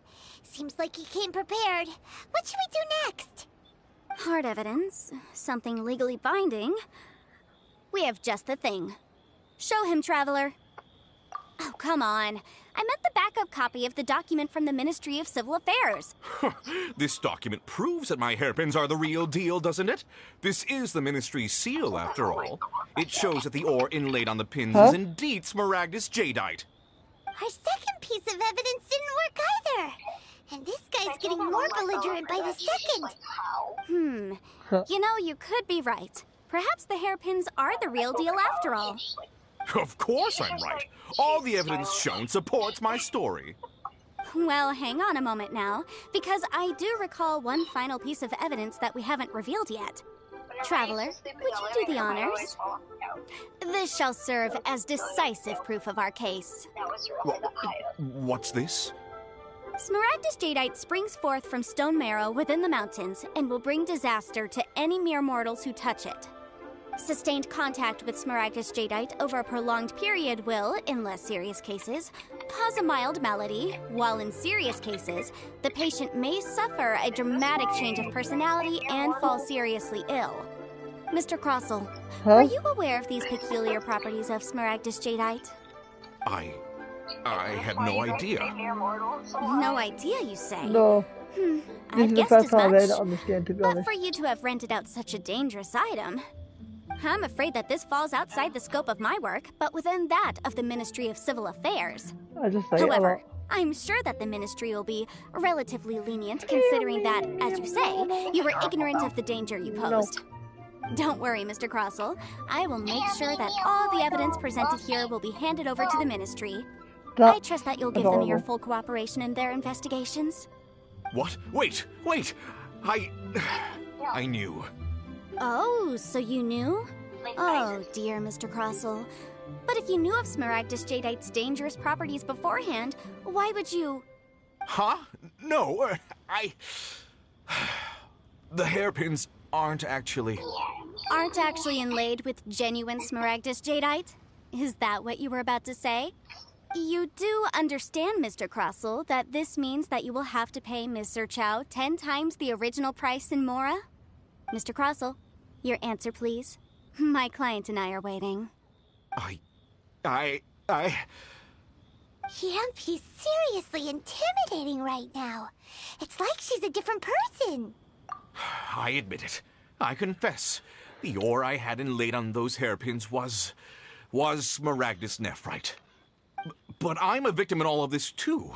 Seems like he came prepared. What should we do next? Hard evidence. Something legally binding. We have just the thing. Show him, Traveler. Oh, come on. I meant the backup copy of the document from the Ministry of Civil Affairs. This document proves that my hairpins are the real deal, doesn't it? This is the Ministry's seal, after all. It shows that the ore inlaid on the pins is indeed Smaragdus Jadeite. Our second piece of evidence didn't work either. And this guy's getting more belligerent by the second. You know, you could be right. Perhaps the hairpins are the real deal after all. Of course I'm right. All the evidence shown supports my story. Well, hang on a moment now, because I do recall one final piece of evidence that we haven't revealed yet. Traveler, would you do the honors? This shall serve as decisive proof of our case. What's this? Smaragdus jadeite springs forth from stone marrow within the mountains and will bring disaster to any mere mortals who touch it. Sustained contact with Smaragdus jadeite over a prolonged period will, in less serious cases, cause a mild malady, while in serious cases, the patient may suffer a dramatic change of personality and fall seriously ill. Mr. Crossell, were you aware of these peculiar properties of Smaragdus jadeite? I had no idea. No idea, you say? No. This I'd is the guessed first as time I read it much. on this game, to be But honest. for you to have rented out such a dangerous item, I'm afraid that this falls outside the scope of my work, but within that of the Ministry of Civil Affairs. I just say it a However, lot. I'm sure that the Ministry will be relatively lenient, considering that, as you say, you were ignorant of the danger you posed. Don't worry, Mr. Crossell. I will make sure that all the evidence presented here will be handed over to the Ministry. I trust that you'll give them your full cooperation in their investigations. What? Wait! I knew. Oh, so you knew? Oh, dear Mr. Crossell. But if you knew of Smaragdus jadeite's dangerous properties beforehand, why would you... Huh? No, The hairpins aren't actually inlaid with genuine Smaragdus jadeite? Is that what you were about to say? You do understand, Mr. Crossell, that this means that you will have to pay Ms. Zerchow 10 times the original price in Mora? Mr. Crossell, your answer, please. My client and I are waiting. Yep, he's seriously intimidating right now. It's like she's a different person. I admit it. I confess. The ore I had inlaid on those hairpins was Smaragdus nephrite. But I'm a victim in all of this, too.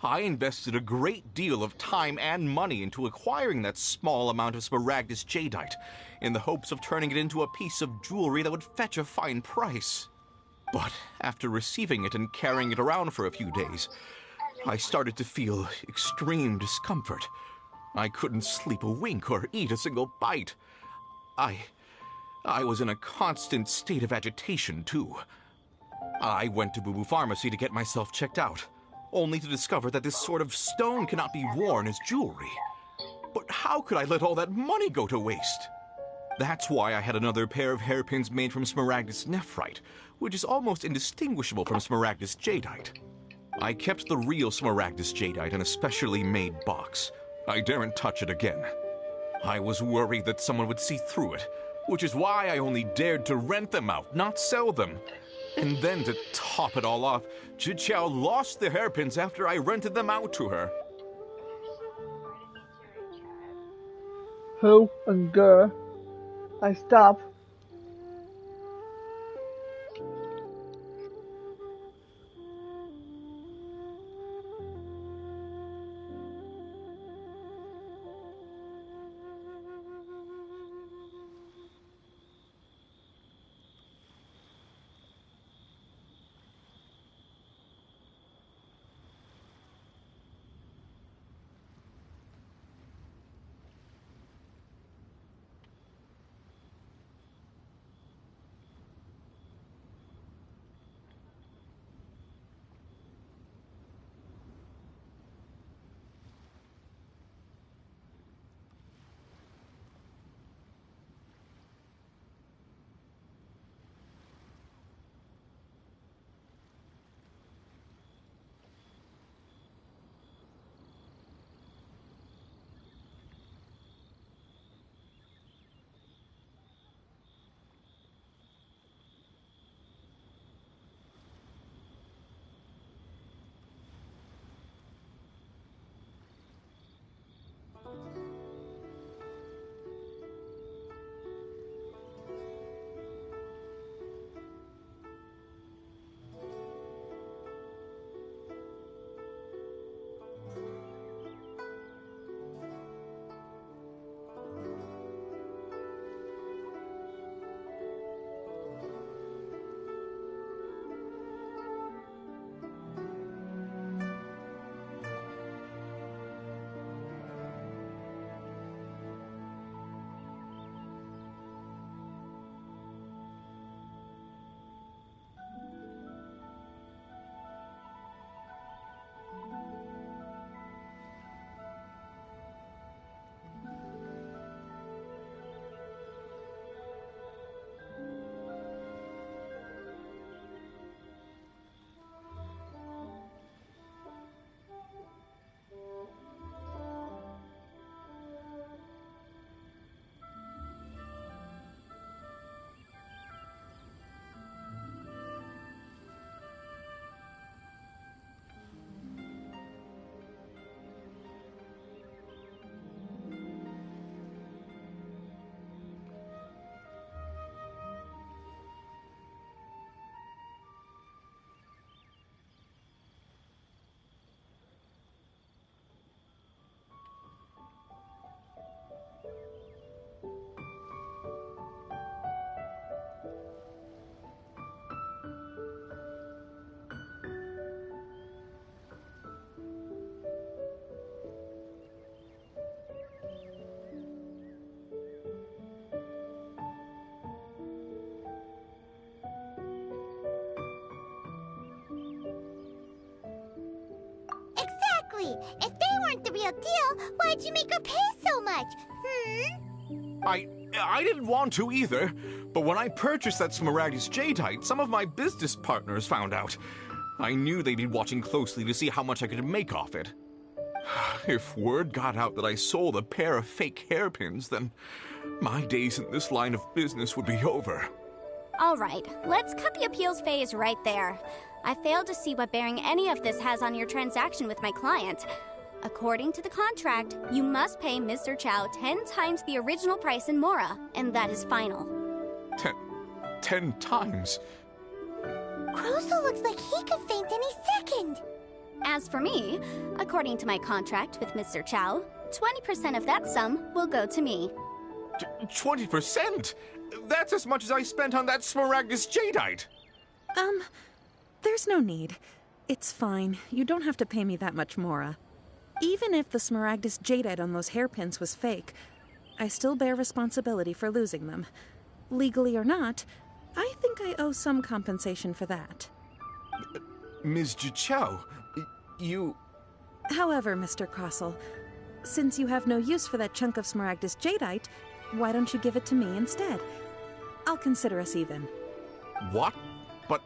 I invested a great deal of time and money into acquiring that small amount of Smaragdus jadeite, in the hopes of turning it into a piece of jewelry that would fetch a fine price. But after receiving it and carrying it around for a few days, I started to feel extreme discomfort. I couldn't sleep a wink or eat a single bite. I was in a constant state of agitation, too. I went to Boo Boo Pharmacy to get myself checked out, only to discover that this sort of stone cannot be worn as jewelry. But how could I let all that money go to waste? That's why I had another pair of hairpins made from Smaragdus nephrite, which is almost indistinguishable from Smaragdus jadeite. I kept the real Smaragdus jadeite in a specially made box. I daren't touch it again. I was worried that someone would see through it, which is why I only dared to rent them out, not sell them. And then to top it all off, Zhiqiao lost the hairpins after I rented them out to her. Who and girl? I stop. If they weren't the real deal, why'd you make her pay so much? I didn't want to either, but when I purchased that Smaragdus Jadeite, some of my business partners found out. I knew they'd be watching closely to see how much I could make off it. If word got out that I sold a pair of fake hairpins, then my days in this line of business would be over. All right, let's cut the appeals phase right there. I failed to see what bearing any of this has on your transaction with my client. According to the contract, you must pay Mr. Chow 10 times the original price in Mora, and that is final. 10 times? Crosel looks like he could faint any second. As for me, according to my contract with Mr. Chow, 20% of that sum will go to me. 20%? That's as much as I spent on that Smaragdus Jadeite! There's no need. It's fine. You don't have to pay me that much, Mora. Even if the Smaragdus Jadeite on those hairpins was fake, I still bear responsibility for losing them. Legally or not, I think I owe some compensation for that. Ms. Jichao, you... However, Mr. Crosel, since you have no use for that chunk of Smaragdus Jadeite, why don't you give it to me instead? I'll consider us even. What? But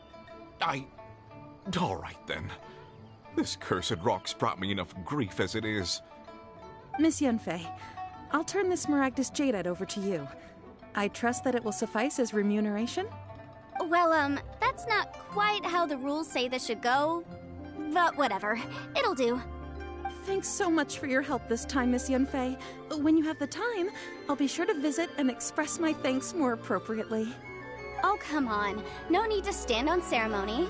all right then. This cursed rock's brought me enough grief as it is. Miss Yunfei, I'll turn this Smaragdus Jadeite over to you. I trust that it will suffice as remuneration? Well, that's not quite how the rules say this should go. But whatever. It'll do. Thanks so much for your help this time, Miss Yunfei. When you have the time, I'll be sure to visit and express my thanks more appropriately. Oh, come on. No need to stand on ceremony.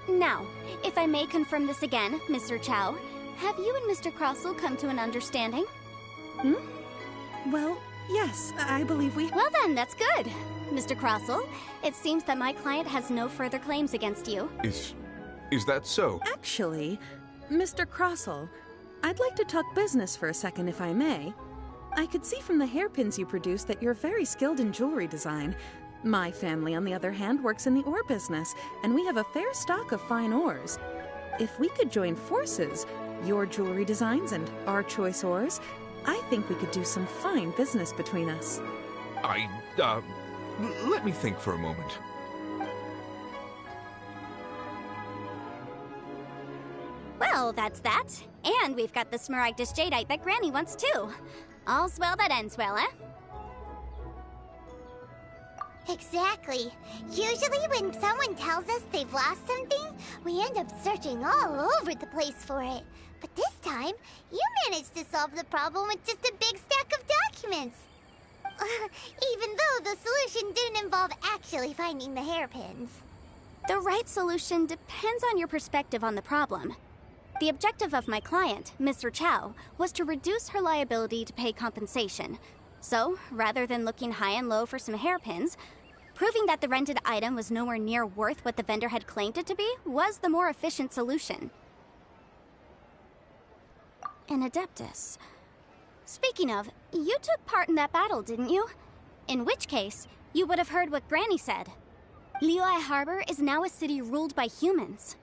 Now, if I may confirm this again, Mr. Chow, have you and Mr. Crosel come to an understanding? Well, yes, I believe we... Well then, that's good. Mr. Crosel, it seems that my client has no further claims against you. Is that so? Actually, Mr. Crosel, I'd like to talk business for a second, if I may. I could see from the hairpins you produce that you're very skilled in jewelry design. My family, on the other hand, works in the ore business, and we have a fair stock of fine ores. If we could join forces, your jewelry designs and our choice ores, I think we could do some fine business between us. Let me think for a moment. Well, that's that. And we've got the Smaragdus Jadeite that Granny wants too. All's well that ends well, eh? Exactly. Usually when someone tells us they've lost something, we end up searching all over the place for it. But this time, you managed to solve the problem with just a big stack of documents. Even though the solution didn't involve actually finding the hairpins. The right solution depends on your perspective on the problem. The objective of my client, Mr. Chow, was to reduce her liability to pay compensation. So, rather than looking high and low for some hairpins, proving that the rented item was nowhere near worth what the vendor had claimed it to be was the more efficient solution. An Adeptus. Speaking of, you took part in that battle, didn't you? In which case, you would have heard what Granny said. Liyue Harbor is now a city ruled by humans.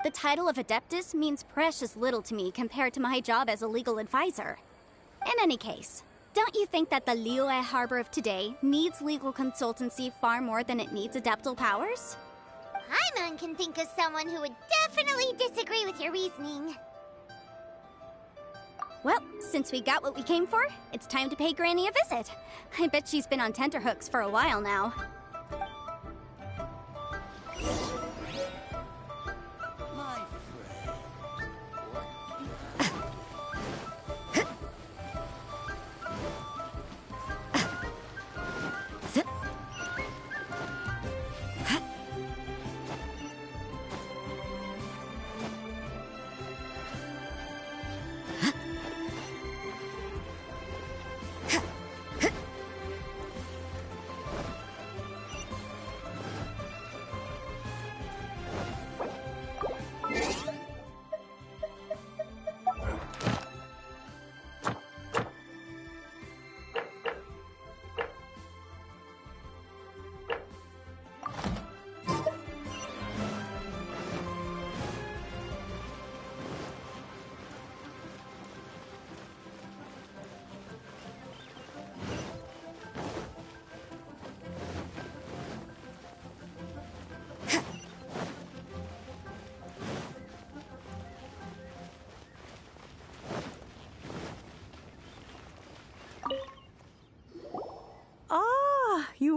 The title of Adeptus means precious little to me compared to my job as a legal advisor. In any case, don't you think that the Liyue Harbor of today needs legal consultancy far more than it needs adeptal powers? Paimon can think of someone who would definitely disagree with your reasoning. Well, since we got what we came for, it's time to pay Granny a visit. I bet she's been on tenterhooks for a while now.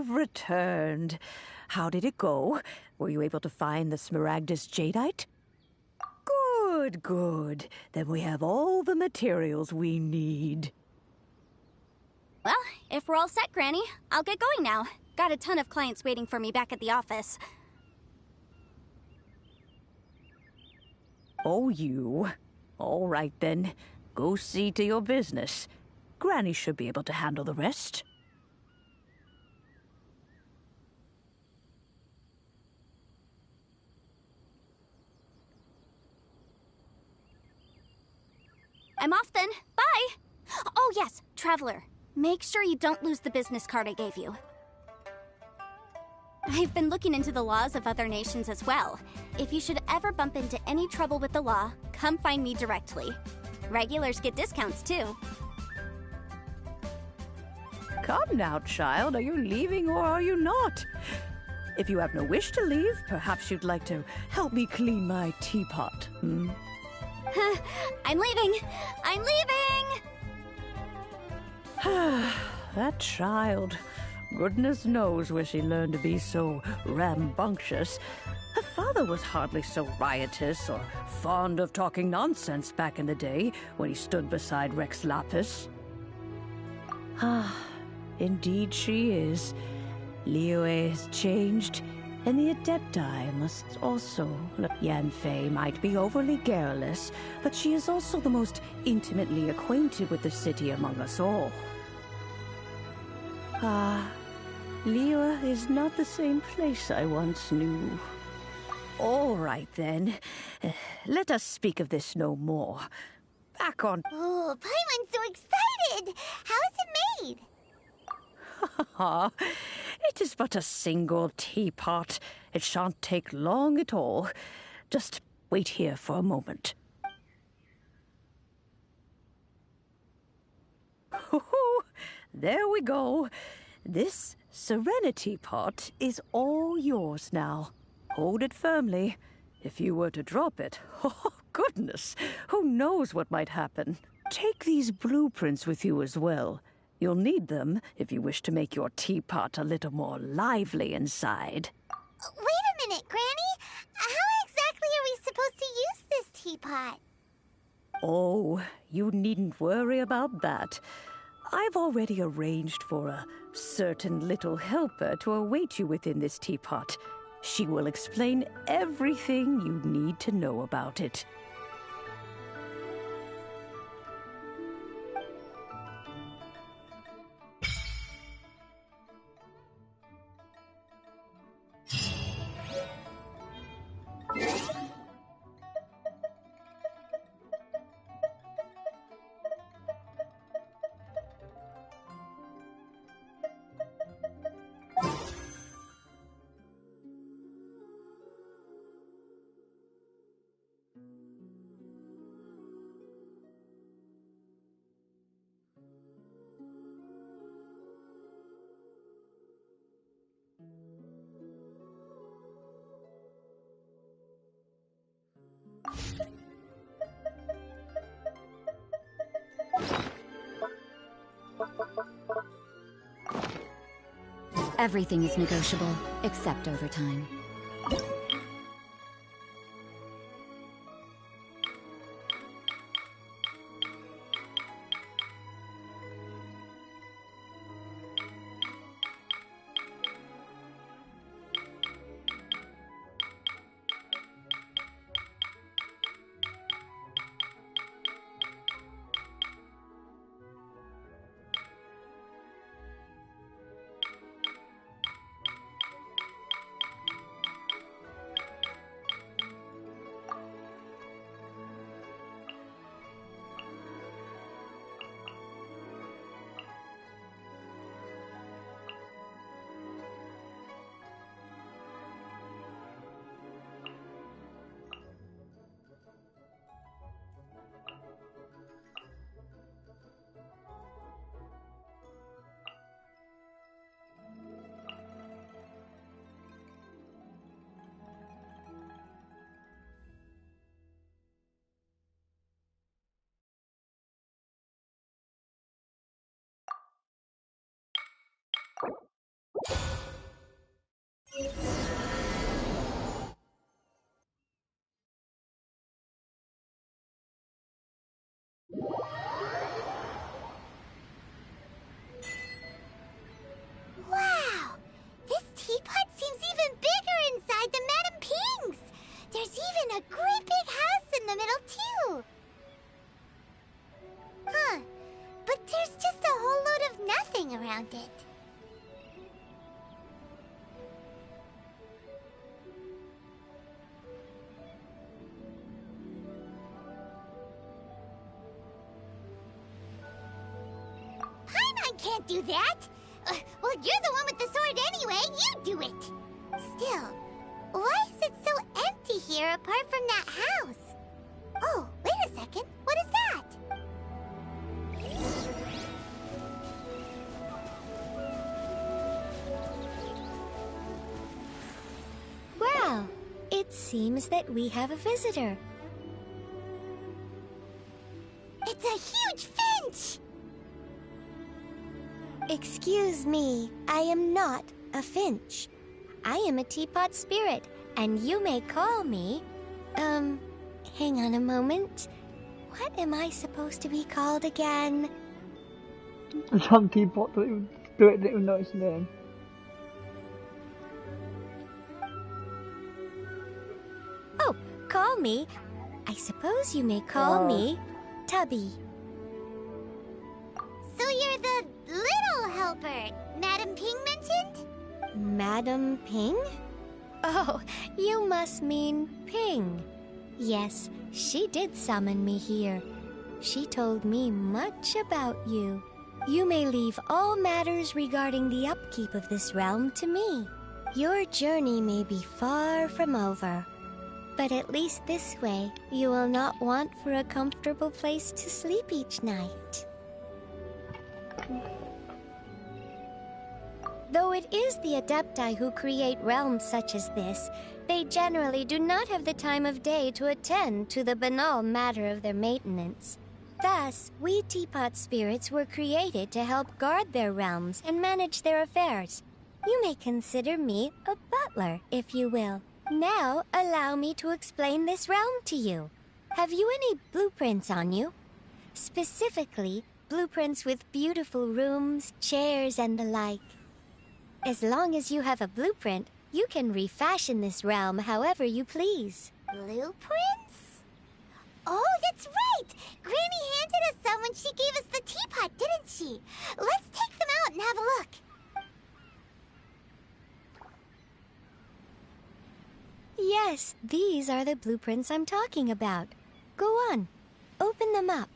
You've returned. How did it go? Were you able to find the Smaragdus Jadeite? Good, good. Then we have all the materials we need. Well, if we're all set, Granny, I'll get going now. Got a ton of clients waiting for me back at the office. Oh, you. All right, then. Go see to your business. Granny should be able to handle the rest. I'm off then. Bye! Oh yes, Traveler. Make sure you don't lose the business card I gave you. I've been looking into the laws of other nations as well. If you should ever bump into any trouble with the law, come find me directly. Regulars get discounts too. Come now, child. Are you leaving or are you not? If you have no wish to leave, perhaps you'd like to help me clean my teapot, hmm? I'm leaving! I'm leaving! That child. Goodness knows where she learned to be so rambunctious. Her father was hardly so riotous or fond of talking nonsense back in the day when he stood beside Rex Lapis. Indeed she is. Liyue has changed, and the Adepti must also. Yanfei might be overly garrulous, but she is also the most intimately acquainted with the city among us all. Liyue is not the same place I once knew. All right, then. Let us speak of this no more. Back on... Oh, Paimon's so excited! How is it made? It is but a single teapot. It shan't take long at all. Just wait here for a moment. There we go. This Serenity pot is all yours now. Hold it firmly. If you were to drop it, oh goodness, who knows what might happen. Take these blueprints with you as well. You'll need them if you wish to make your teapot a little more lively inside. Wait a minute, Granny. How exactly are we supposed to use this teapot? Oh, you needn't worry about that. I've already arranged for a certain little helper to await you within this teapot. She will explain everything you need to know about it. Everything is negotiable, except overtime. a great big house in the middle, too. Huh. But there's just a whole load of nothing around it. Paimon can't do that! Well, you're the one with the sword anyway, you do it! Still, why is it so empty here apart from that house? Oh, wait a second, what is that? Well, it seems that we have a visitor. It's a huge finch! Excuse me, I am not a finch. I am a teapot spirit, and you may call me... hang on a moment. What am I supposed to be called again? Some teapot didn't even know his name. Oh, call me. I suppose you may call me Tubby. So you're the little helper Madam Ping mentioned? Madam Ping? Oh, you must mean Ping. Yes, she did summon me here. She told me much about you. You may leave all matters regarding the upkeep of this realm to me. Your journey may be far from over, but at least this way you will not want for a comfortable place to sleep each night. Though it is the Adepti who create realms such as this, they generally do not have the time of day to attend to the banal matter of their maintenance. Thus, we teapot spirits were created to help guard their realms and manage their affairs. You may consider me a butler, if you will. Now, allow me to explain this realm to you. Have you any blueprints on you? Specifically, blueprints with beautiful rooms, chairs, and the like. As long as you have a blueprint, you can refashion this realm however you please. Blueprints? Oh, that's right! Granny handed us some when she gave us the teapot, didn't she? Let's take them out and have a look. Yes, these are the blueprints I'm talking about. Go on, open them up.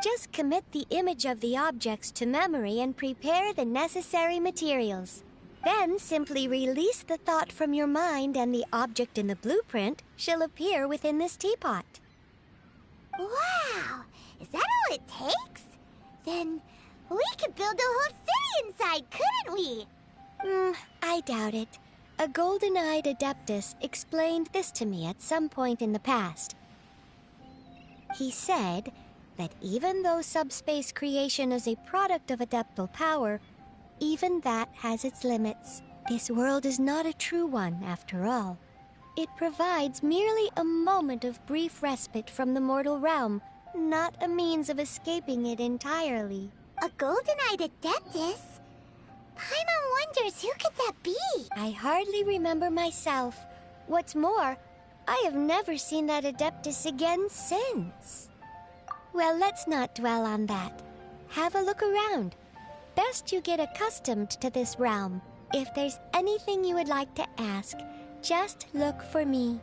Just commit the image of the objects to memory and prepare the necessary materials. Then simply release the thought from your mind and the object in the blueprint shall appear within this teapot. Wow! Is that all it takes? Then we could build a whole city inside, couldn't we? I doubt it. A golden-eyed adeptus explained this to me at some point in the past. He said that even though subspace creation is a product of adeptal power, even that has its limits. This world is not a true one, after all. It provides merely a moment of brief respite from the mortal realm, not a means of escaping it entirely. A golden-eyed adeptus? Paimon wonders who could that be? I hardly remember myself. What's more, I have never seen that adeptus again since. Well, let's not dwell on that. Have a look around. Best you get accustomed to this realm. If there's anything you would like to ask, just look for me.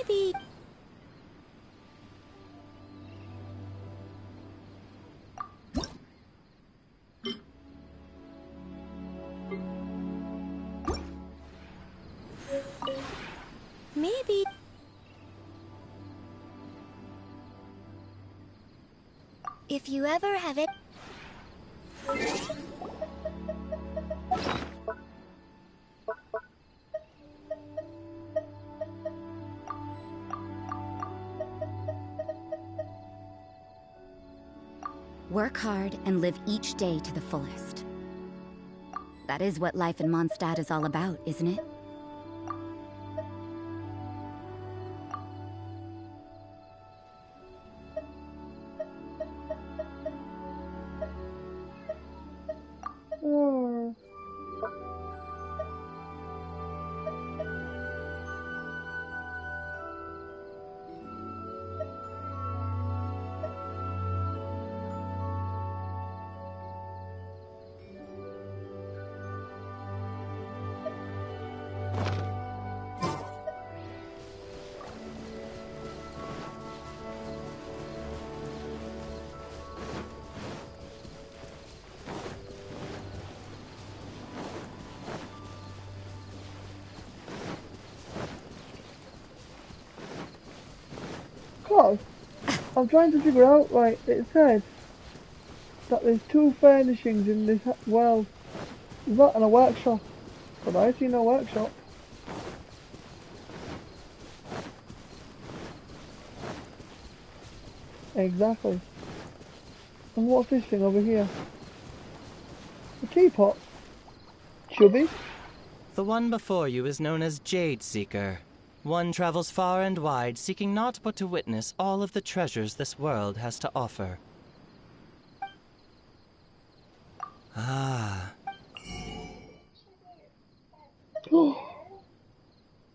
Maybe... Maybe... If you ever have it... Work hard and live each day to the fullest. That is what life in Mondstadt is all about, isn't it? Cause I'm trying to figure out, like, it said that there's 2 furnishings in this world. Is that in a workshop? But I see no workshop. Exactly. And what's this thing over here? A teapot. Chubby? The one before you is known as Jade Seeker. One travels far and wide, seeking naught but to witness all of the treasures this world has to offer. Ah.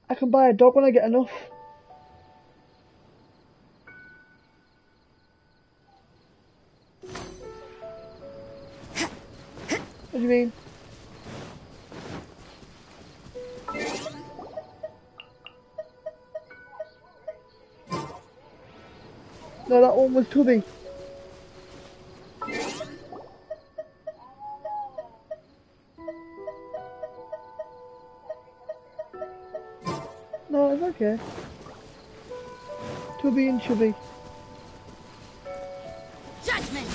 I can buy a dog when I get enough. What do you mean? No, that one was Tubby. No, it's okay. Tubby and Chubby. Judgment!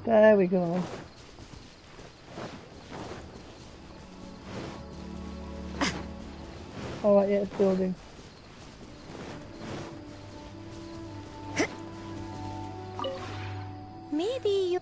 There we go. Alright, yeah, it's building. Maybe you...